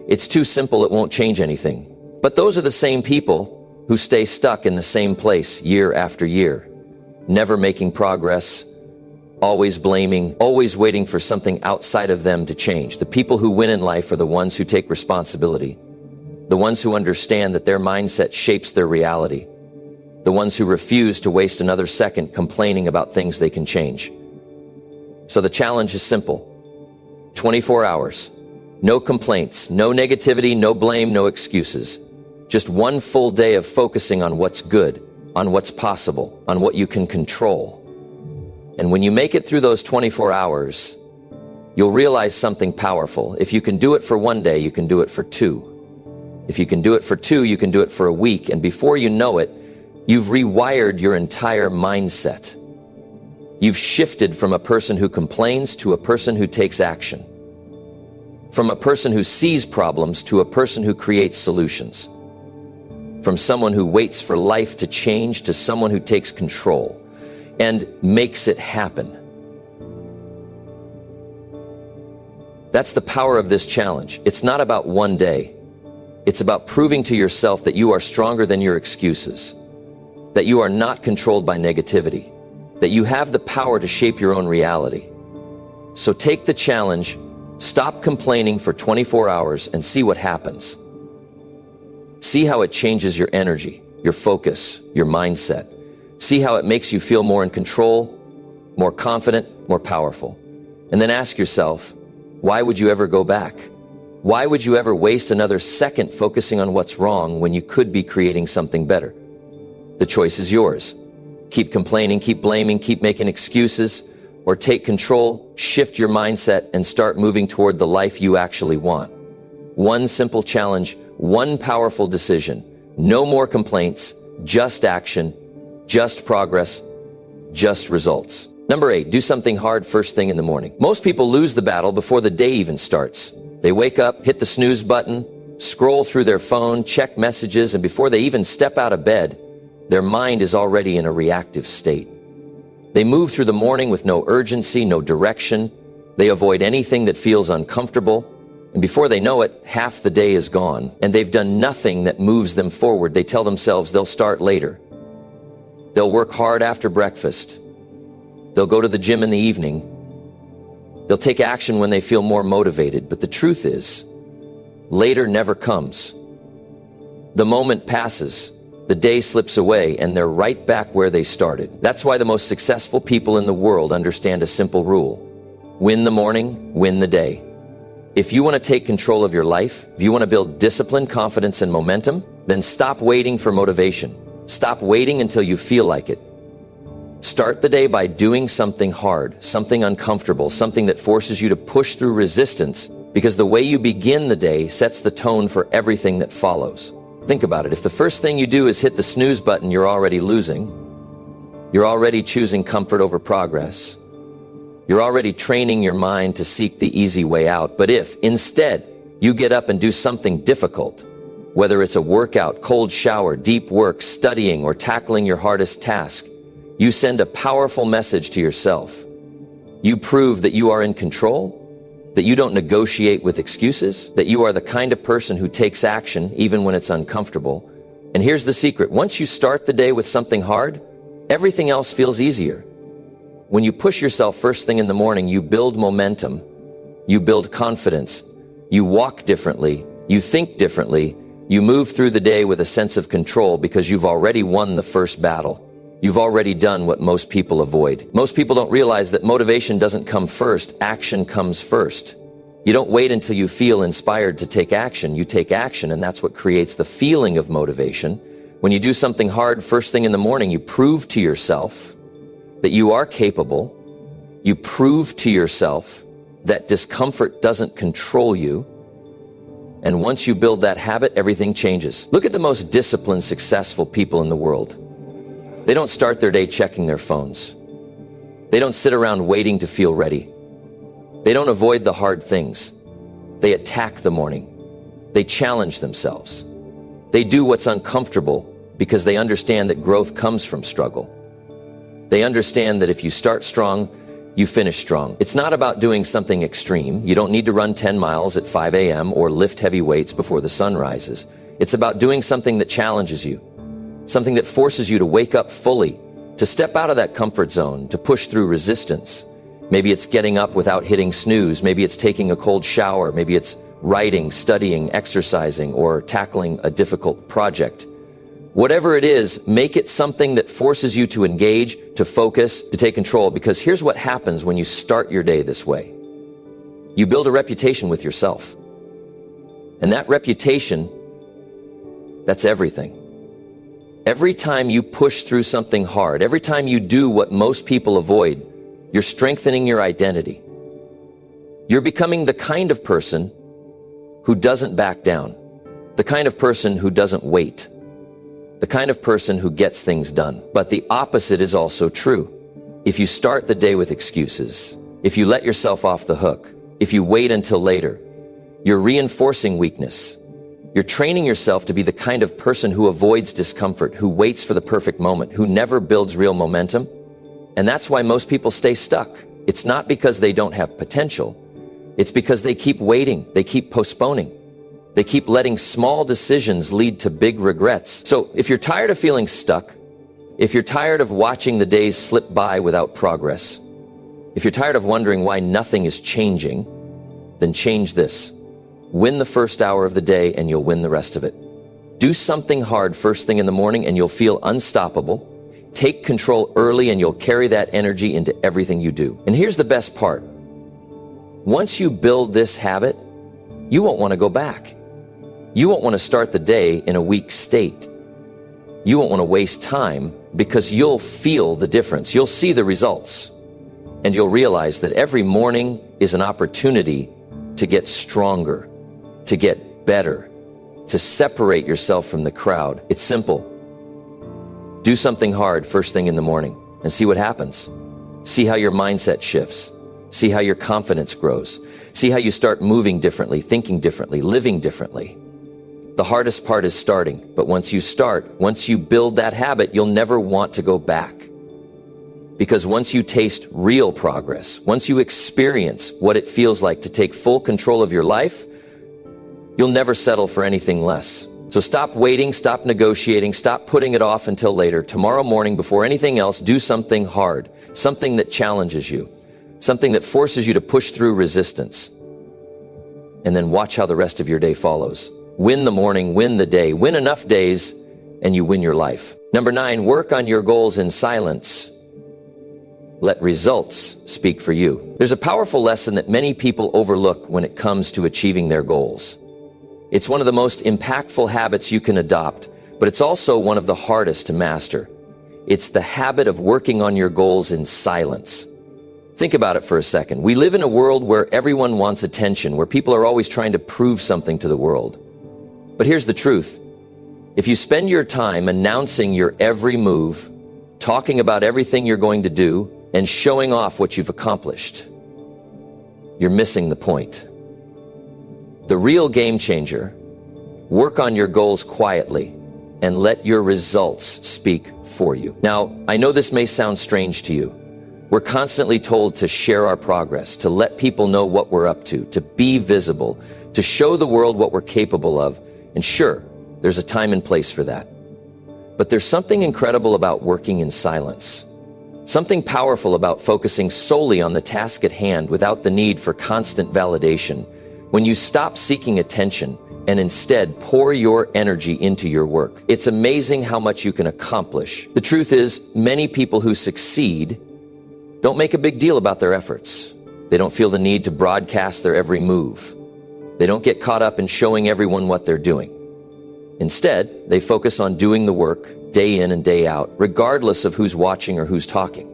it's too simple, it won't change anything. But those are the same people who stay stuck in the same place year after year, never making progress, always blaming, always waiting for something outside of them to change. The people who win in life are the ones who take responsibility, the ones who understand that their mindset shapes their reality, the ones who refuse to waste another second complaining about things they can change. So the challenge is simple. 24 hours, no complaints, no negativity, no blame, no excuses. Just one full day of focusing on what's good, on what's possible, on what you can control. And when you make it through those 24 hours, you'll realize something powerful. If you can do it for one day, you can do it for two. If you can do it for two, you can do it for a week. And before you know it, you've rewired your entire mindset. You've shifted from a person who complains to a person who takes action. From a person who sees problems to a person who creates solutions. From someone who waits for life to change to someone who takes control and makes it happen. That's the power of this challenge. It's not about one day. It's about proving to yourself that you are stronger than your excuses, that you are not controlled by negativity, that you have the power to shape your own reality. So take the challenge, stop complaining for 24 hours and see what happens. See how it changes your energy, your focus, your mindset. See how it makes you feel more in control, more confident, more powerful. And then ask yourself, why would you ever go back? Why would you ever waste another second focusing on what's wrong when you could be creating something better? The choice is yours. Keep complaining, keep blaming, keep making excuses, or take control, shift your mindset, and start moving toward the life you actually want. One simple challenge, one powerful decision. No more complaints, just action, just progress, just results. Number 8, do something hard first thing in the morning. Most people lose the battle before the day even starts. They wake up, hit the snooze button, scroll through their phone, check messages, and before they even step out of bed, their mind is already in a reactive state. They move through the morning with no urgency, no direction. They avoid anything that feels uncomfortable. And before they know it, half the day is gone, and they've done nothing that moves them forward. They tell themselves they'll start later. They'll work hard after breakfast. They'll go to the gym in the evening. They'll take action when they feel more motivated. But the truth is, later never comes. The moment passes, the day slips away, and they're right back where they started. That's why the most successful people in the world understand a simple rule. Win the morning, win the day. If you want to take control of your life, if you want to build discipline, confidence, and momentum, then stop waiting for motivation. Stop waiting until you feel like it. Start the day by doing something hard, something uncomfortable, something that forces you to push through resistance, because the way you begin the day sets the tone for everything that follows. Think about it. If the first thing you do is hit the snooze button, you're already losing. You're already choosing comfort over progress. You're already training your mind to seek the easy way out. But if, instead, you get up and do something difficult, whether it's a workout, cold shower, deep work, studying, or tackling your hardest task, you send a powerful message to yourself. You prove that you are in control, that you don't negotiate with excuses, that you are the kind of person who takes action even when it's uncomfortable. And here's the secret. Once you start the day with something hard, everything else feels easier. When you push yourself first thing in the morning, you build momentum, you build confidence, you walk differently, you think differently, you move through the day with a sense of control because you've already won the first battle. You've already done what most people avoid. Most people don't realize that motivation doesn't come first, action comes first. You don't wait until you feel inspired to take action. You take action, and that's what creates the feeling of motivation. When you do something hard first thing in the morning, you prove to yourself that you are capable. You prove to yourself that discomfort doesn't control you. And once you build that habit, everything changes. Look at the most disciplined, successful people in the world. They don't start their day checking their phones. They don't sit around waiting to feel ready. They don't avoid the hard things. They attack the morning. They challenge themselves. They do what's uncomfortable because they understand that growth comes from struggle. They understand that if you start strong, you finish strong. It's not about doing something extreme. You don't need to run 10 miles at 5 a.m. or lift heavy weights before the sun rises. It's about doing something that challenges you. Something that forces you to wake up fully, to step out of that comfort zone, to push through resistance. Maybe it's getting up without hitting snooze. Maybe it's taking a cold shower. Maybe it's writing, studying, exercising, or tackling a difficult project. Whatever it is, make it something that forces you to engage, to focus, to take control, because here's what happens when you start your day this way. You build a reputation with yourself. And that reputation, that's everything. Every time you push through something hard, every time you do what most people avoid, you're strengthening your identity. You're becoming the kind of person who doesn't back down, the kind of person who doesn't wait, the kind of person who gets things done. But the opposite is also true. If you start the day with excuses, if you let yourself off the hook, if you wait until later, you're reinforcing weakness. You're training yourself to be the kind of person who avoids discomfort, who waits for the perfect moment, who never builds real momentum. And that's why most people stay stuck. It's not because they don't have potential. It's because they keep waiting. They keep postponing. They keep letting small decisions lead to big regrets. So if you're tired of feeling stuck, if you're tired of watching the days slip by without progress, if you're tired of wondering why nothing is changing, then change this. Win the first hour of the day and you'll win the rest of it. Do something hard first thing in the morning and you'll feel unstoppable. Take control early and you'll carry that energy into everything you do. And here's the best part. Once you build this habit, you won't want to go back. You won't want to start the day in a weak state. You won't want to waste time because you'll feel the difference. You'll see the results. And you'll realize that every morning is an opportunity to get stronger, to get better, to separate yourself from the crowd. It's simple. Do something hard first thing in the morning and see what happens. See how your mindset shifts. See how your confidence grows. See how you start moving differently, thinking differently, living differently. The hardest part is starting, but once you start, once you build that habit, you'll never want to go back. Because once you taste real progress, once you experience what it feels like to take full control of your life, you'll never settle for anything less. So stop waiting, stop negotiating, stop putting it off until later. Tomorrow morning, before anything else, do something hard, something that challenges you, something that forces you to push through resistance. And then watch how the rest of your day follows. Win the morning, win the day, win enough days, and you win your life. Number 9, work on your goals in silence. Let results speak for you. There's a powerful lesson that many people overlook when it comes to achieving their goals. It's one of the most impactful habits you can adopt, but it's also one of the hardest to master. It's the habit of working on your goals in silence. Think about it for a second. We live in a world where everyone wants attention, where people are always trying to prove something to the world. But here's the truth. If you spend your time announcing your every move, talking about everything you're going to do, and showing off what you've accomplished, you're missing the point. The real game changer: work on your goals quietly and let your results speak for you. Now, I know this may sound strange to you. We're constantly told to share our progress, to let people know what we're up to be visible, to show the world what we're capable of. And sure, there's a time and place for that. But there's something incredible about working in silence. Something powerful about focusing solely on the task at hand without the need for constant validation. When you stop seeking attention and instead pour your energy into your work, it's amazing how much you can accomplish. The truth is, many people who succeed don't make a big deal about their efforts. They don't feel the need to broadcast their every move. They don't get caught up in showing everyone what they're doing. Instead, they focus on doing the work day in and day out, regardless of who's watching or who's talking.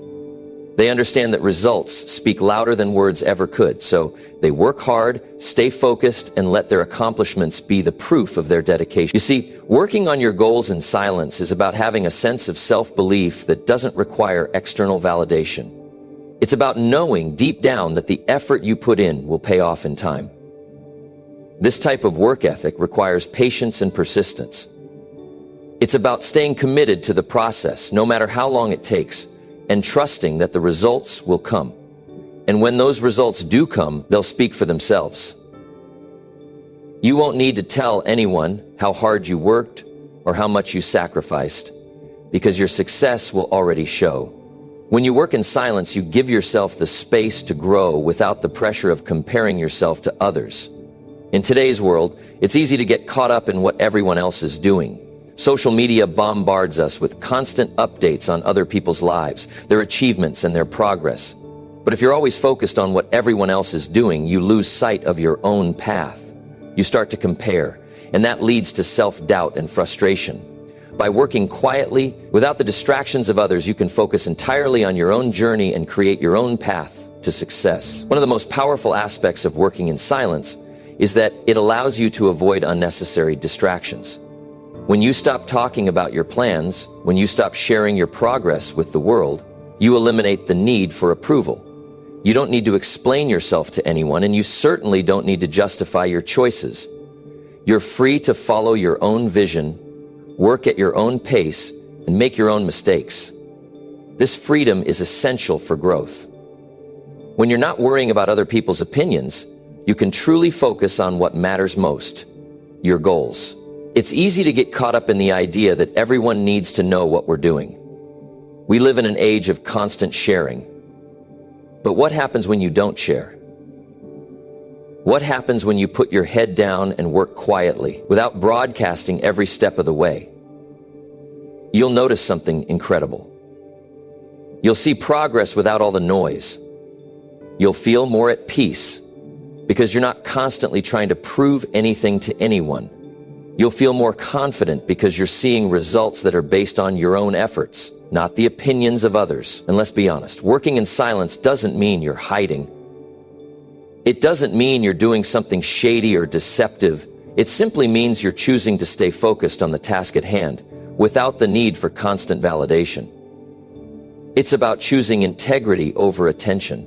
They understand that results speak louder than words ever could, so they work hard, stay focused, and let their accomplishments be the proof of their dedication. You see, working on your goals in silence is about having a sense of self-belief that doesn't require external validation. It's about knowing deep down that the effort you put in will pay off in time. This type of work ethic requires patience and persistence. It's about staying committed to the process, no matter how long it takes, and trusting that the results will come. And when those results do come, they'll speak for themselves. You won't need to tell anyone how hard you worked or how much you sacrificed, because your success will already show. When you work in silence, you give yourself the space to grow without the pressure of comparing yourself to others. In today's world, it's easy to get caught up in what everyone else is doing. Social media bombards us with constant updates on other people's lives, their achievements and their progress. But if you're always focused on what everyone else is doing, you lose sight of your own path. You start to compare, and that leads to self-doubt and frustration. By working quietly, without the distractions of others, you can focus entirely on your own journey and create your own path to success. One of the most powerful aspects of working in silence is that it allows you to avoid unnecessary distractions. When you stop talking about your plans, when you stop sharing your progress with the world, you eliminate the need for approval. You don't need to explain yourself to anyone, and you certainly don't need to justify your choices. You're free to follow your own vision, work at your own pace, and make your own mistakes. This freedom is essential for growth. When you're not worrying about other people's opinions, you can truly focus on what matters most, your goals. It's easy to get caught up in the idea that everyone needs to know what we're doing. We live in an age of constant sharing. But what happens when you don't share? What happens when you put your head down and work quietly, without broadcasting every step of the way? You'll notice something incredible. You'll see progress without all the noise. You'll feel more at peace because you're not constantly trying to prove anything to anyone. You'll feel more confident because you're seeing results that are based on your own efforts, not the opinions of others. And let's be honest, working in silence doesn't mean you're hiding. It doesn't mean you're doing something shady or deceptive. It simply means you're choosing to stay focused on the task at hand without the need for constant validation. It's about choosing integrity over attention.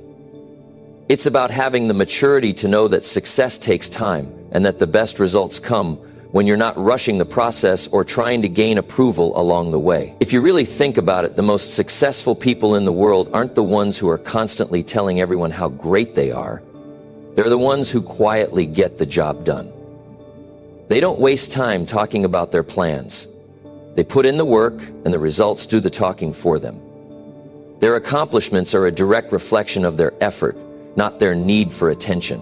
It's about having the maturity to know that success takes time and that the best results come when you're not rushing the process or trying to gain approval along the way. If you really think about it, the most successful people in the world aren't the ones who are constantly telling everyone how great they are. They're the ones who quietly get the job done. They don't waste time talking about their plans. They put in the work, and the results do the talking for them. Their accomplishments are a direct reflection of their effort, not their need for attention.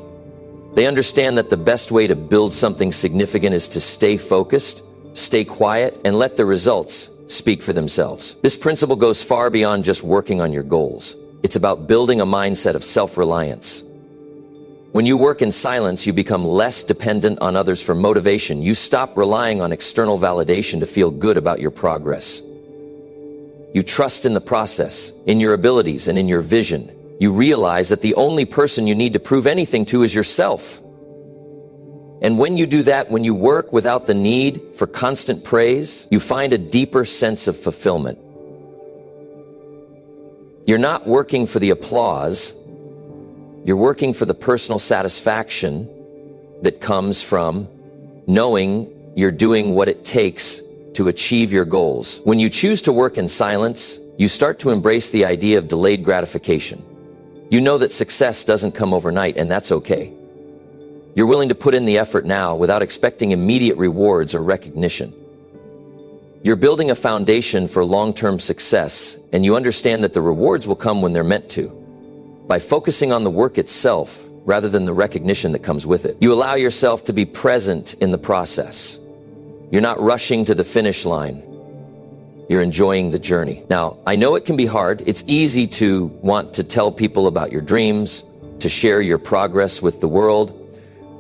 They understand that the best way to build something significant is to stay focused, stay quiet, and let the results speak for themselves. This principle goes far beyond just working on your goals. It's about building a mindset of self-reliance. When you work in silence, you become less dependent on others for motivation. You stop relying on external validation to feel good about your progress. You trust in the process, in your abilities, and in your vision. You realize that the only person you need to prove anything to is yourself. And when you do that, when you work without the need for constant praise, you find a deeper sense of fulfillment. You're not working for the applause. You're working for the personal satisfaction that comes from knowing you're doing what it takes to achieve your goals. When you choose to work in silence, you start to embrace the idea of delayed gratification. You know that success doesn't come overnight, and that's okay. You're willing to put in the effort now without expecting immediate rewards or recognition. You're building a foundation for long-term success, and you understand that the rewards will come when they're meant to. By focusing on the work itself, rather than the recognition that comes with it, you allow yourself to be present in the process. You're not rushing to the finish line. You're enjoying the journey. Now, I know it can be hard. It's easy to want to tell people about your dreams, to share your progress with the world.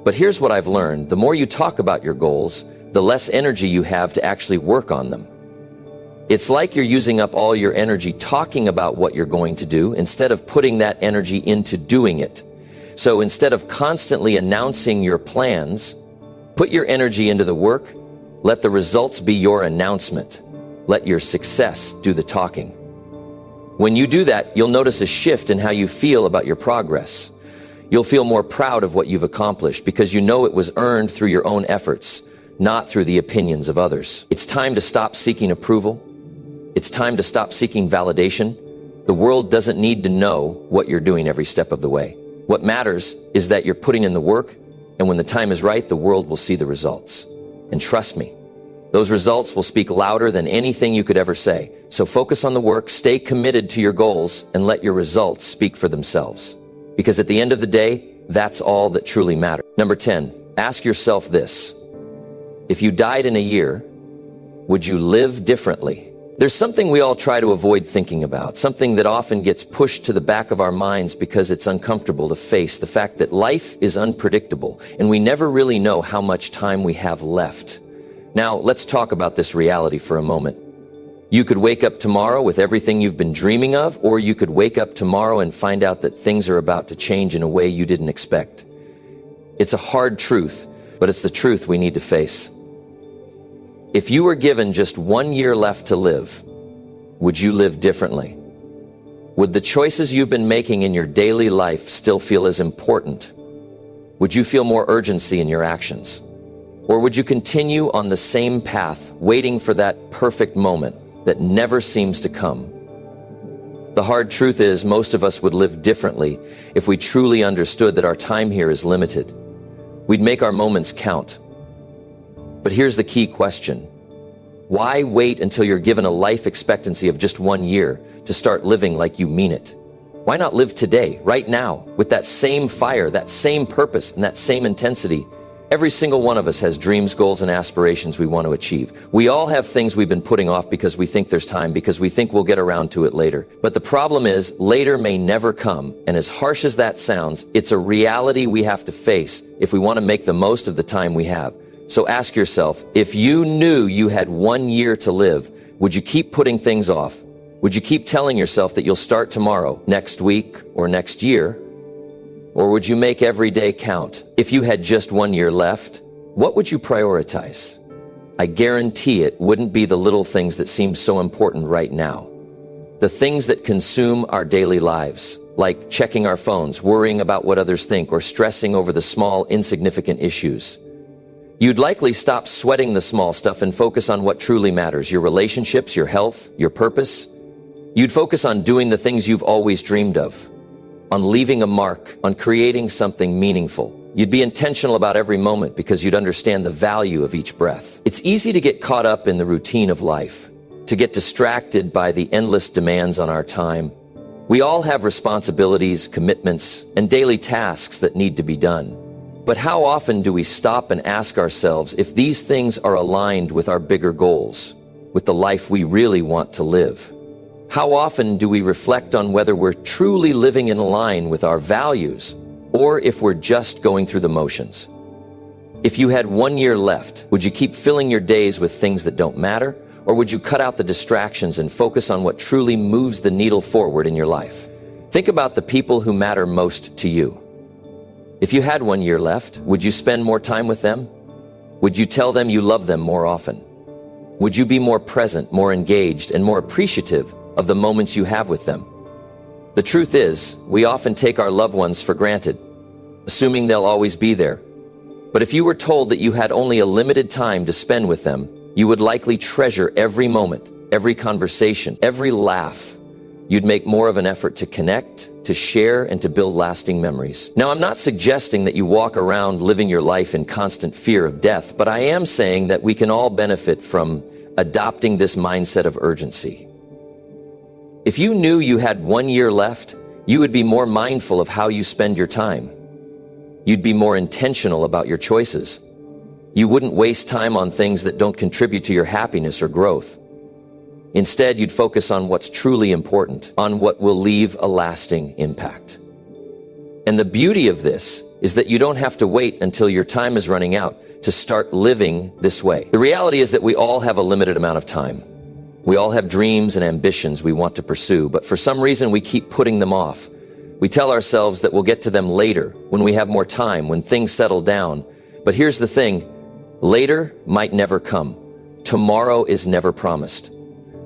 But here's what I've learned. The more you talk about your goals, the less energy you have to actually work on them. It's like you're using up all your energy talking about what you're going to do instead of putting that energy into doing it. So instead of constantly announcing your plans, put your energy into the work. Let the results be your announcement. Let your success do the talking. When you do that, you'll notice a shift in how you feel about your progress. You'll feel more proud of what you've accomplished because you know it was earned through your own efforts, not through the opinions of others. It's time to stop seeking approval. It's time to stop seeking validation. The world doesn't need to know what you're doing every step of the way. What matters is that you're putting in the work, and when the time is right, the world will see the results. And trust me, those results will speak louder than anything you could ever say. So focus on the work, stay committed to your goals, and let your results speak for themselves. Because at the end of the day, that's all that truly matters. Number 10, ask yourself this. If you died in a year, would you live differently? There's something we all try to avoid thinking about, something that often gets pushed to the back of our minds because it's uncomfortable to face the fact that life is unpredictable and we never really know how much time we have left. Now, let's talk about this reality for a moment. You could wake up tomorrow with everything you've been dreaming of, or you could wake up tomorrow and find out that things are about to change in a way you didn't expect. It's a hard truth, but it's the truth we need to face. If you were given just 1 year left to live, would you live differently? Would the choices you've been making in your daily life still feel as important? Would you feel more urgency in your actions? Or would you continue on the same path, waiting for that perfect moment that never seems to come? The hard truth is, most of us would live differently if we truly understood that our time here is limited. We'd make our moments count. But here's the key question. Why wait until you're given a life expectancy of just 1 year to start living like you mean it? Why not live today, right now, with that same fire, that same purpose, and that same intensity? Every single one of us has dreams, goals, and aspirations we want to achieve. We all have things we've been putting off because we think there's time, because we think we'll get around to it later. But the problem is, later may never come, and as harsh as that sounds, it's a reality we have to face if we want to make the most of the time we have. So ask yourself, if you knew you had 1 year to live, would you keep putting things off? Would you keep telling yourself that you'll start tomorrow, next week, or next year? Or would you make every day count? If you had just 1 year left, what would you prioritize? I guarantee it wouldn't be the little things that seem so important right now. The things that consume our daily lives, like checking our phones, worrying about what others think, or stressing over the small, insignificant issues. You'd likely stop sweating the small stuff and focus on what truly matters, your relationships, your health, your purpose. You'd focus on doing the things you've always dreamed of, on leaving a mark, on creating something meaningful. You'd be intentional about every moment because you'd understand the value of each breath. It's easy to get caught up in the routine of life, to get distracted by the endless demands on our time. We all have responsibilities, commitments, and daily tasks that need to be done. But how often do we stop and ask ourselves if these things are aligned with our bigger goals, with the life we really want to live? How often do we reflect on whether we're truly living in line with our values or if we're just going through the motions? If you had 1 year left, would you keep filling your days with things that don't matter? Or would you cut out the distractions and focus on what truly moves the needle forward in your life? Think about the people who matter most to you. If you had 1 year left, would you spend more time with them? Would you tell them you love them more often? Would you be more present, more engaged, and more appreciative of the moments you have with them? The truth is, we often take our loved ones for granted, assuming they'll always be there. But if you were told that you had only a limited time to spend with them, you would likely treasure every moment, every conversation, every laugh. You'd make more of an effort to connect, to share, and to build lasting memories. Now, I'm not suggesting that you walk around living your life in constant fear of death, but I am saying that we can all benefit from adopting this mindset of urgency. If you knew you had 1 year left, you would be more mindful of how you spend your time. You'd be more intentional about your choices. You wouldn't waste time on things that don't contribute to your happiness or growth. Instead, you'd focus on what's truly important, on what will leave a lasting impact. And the beauty of this is that you don't have to wait until your time is running out to start living this way. The reality is that we all have a limited amount of time. We all have dreams and ambitions we want to pursue, but for some reason we keep putting them off. We tell ourselves that we'll get to them later, when we have more time, when things settle down. But here's the thing, later might never come. Tomorrow is never promised.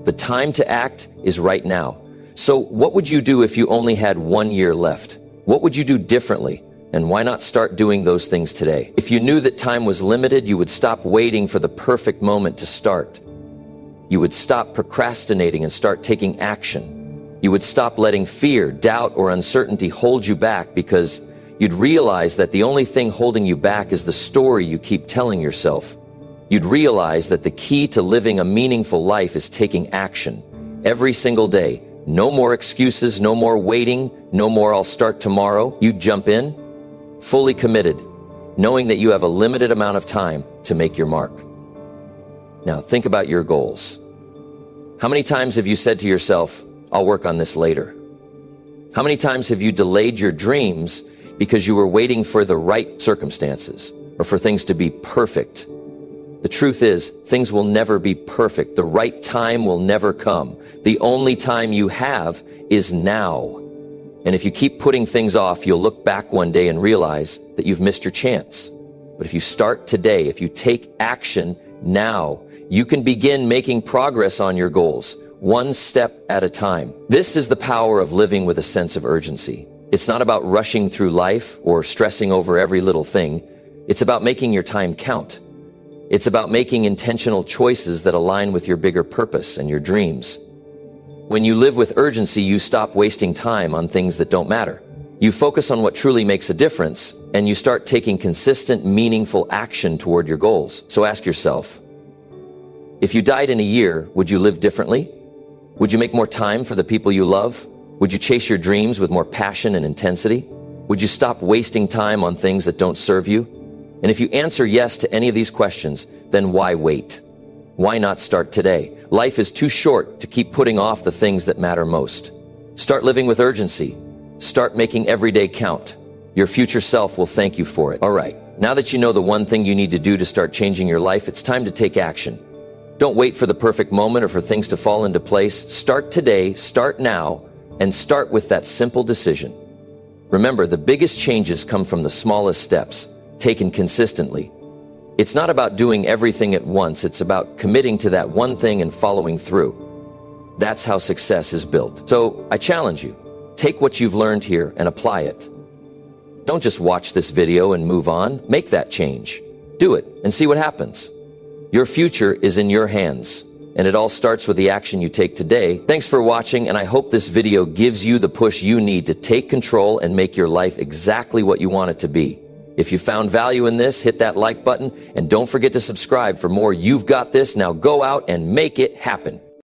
The time to act is right now. So what would you do if you only had 1 year left? What would you do differently? And why not start doing those things today? If you knew that time was limited, you would stop waiting for the perfect moment to start. You would stop procrastinating and start taking action. You would stop letting fear, doubt, or uncertainty hold you back because you'd realize that the only thing holding you back is the story you keep telling yourself. You'd realize that the key to living a meaningful life is taking action every single day. No more excuses, no more waiting, no more I'll start tomorrow. You jump in, fully committed, knowing that you have a limited amount of time to make your mark. Now think about your goals. How many times have you said to yourself, I'll work on this later? How many times have you delayed your dreams because you were waiting for the right circumstances or for things to be perfect? The truth is, things will never be perfect. The right time will never come. The only time you have is now. And if you keep putting things off, you'll look back one day and realize that you've missed your chance. But if you start today, if you take action now, you can begin making progress on your goals, one step at a time. This is the power of living with a sense of urgency. It's not about rushing through life or stressing over every little thing. It's about making your time count. It's about making intentional choices that align with your bigger purpose and your dreams. When you live with urgency, you stop wasting time on things that don't matter. You focus on what truly makes a difference, and you start taking consistent, meaningful action toward your goals. So ask yourself, if you died in a year, would you live differently? Would you make more time for the people you love? Would you chase your dreams with more passion and intensity? Would you stop wasting time on things that don't serve you? And if you answer yes to any of these questions, then why wait? Why not start today? Life is too short to keep putting off the things that matter most. Start living with urgency. Start making every day count. Your future self will thank you for it. All right, now that you know the one thing you need to do to start changing your life, it's time to take action. Don't wait for the perfect moment or for things to fall into place. Start today, start now, and start with that simple decision. Remember, the biggest changes come from the smallest steps, taken consistently. It's not about doing everything at once. It's about committing to that one thing and following through. That's how success is built. So I challenge you, take what you've learned here and apply it. Don't just watch this video and move on. Make that change. Do it and see what happens. Your future is in your hands, and it all starts with the action you take today. Thanks for watching, and I hope this video gives you the push you need to take control and make your life exactly what you want it to be. If you found value in this, hit that like button, and don't forget to subscribe for more. You've got this. Now go out and make it happen.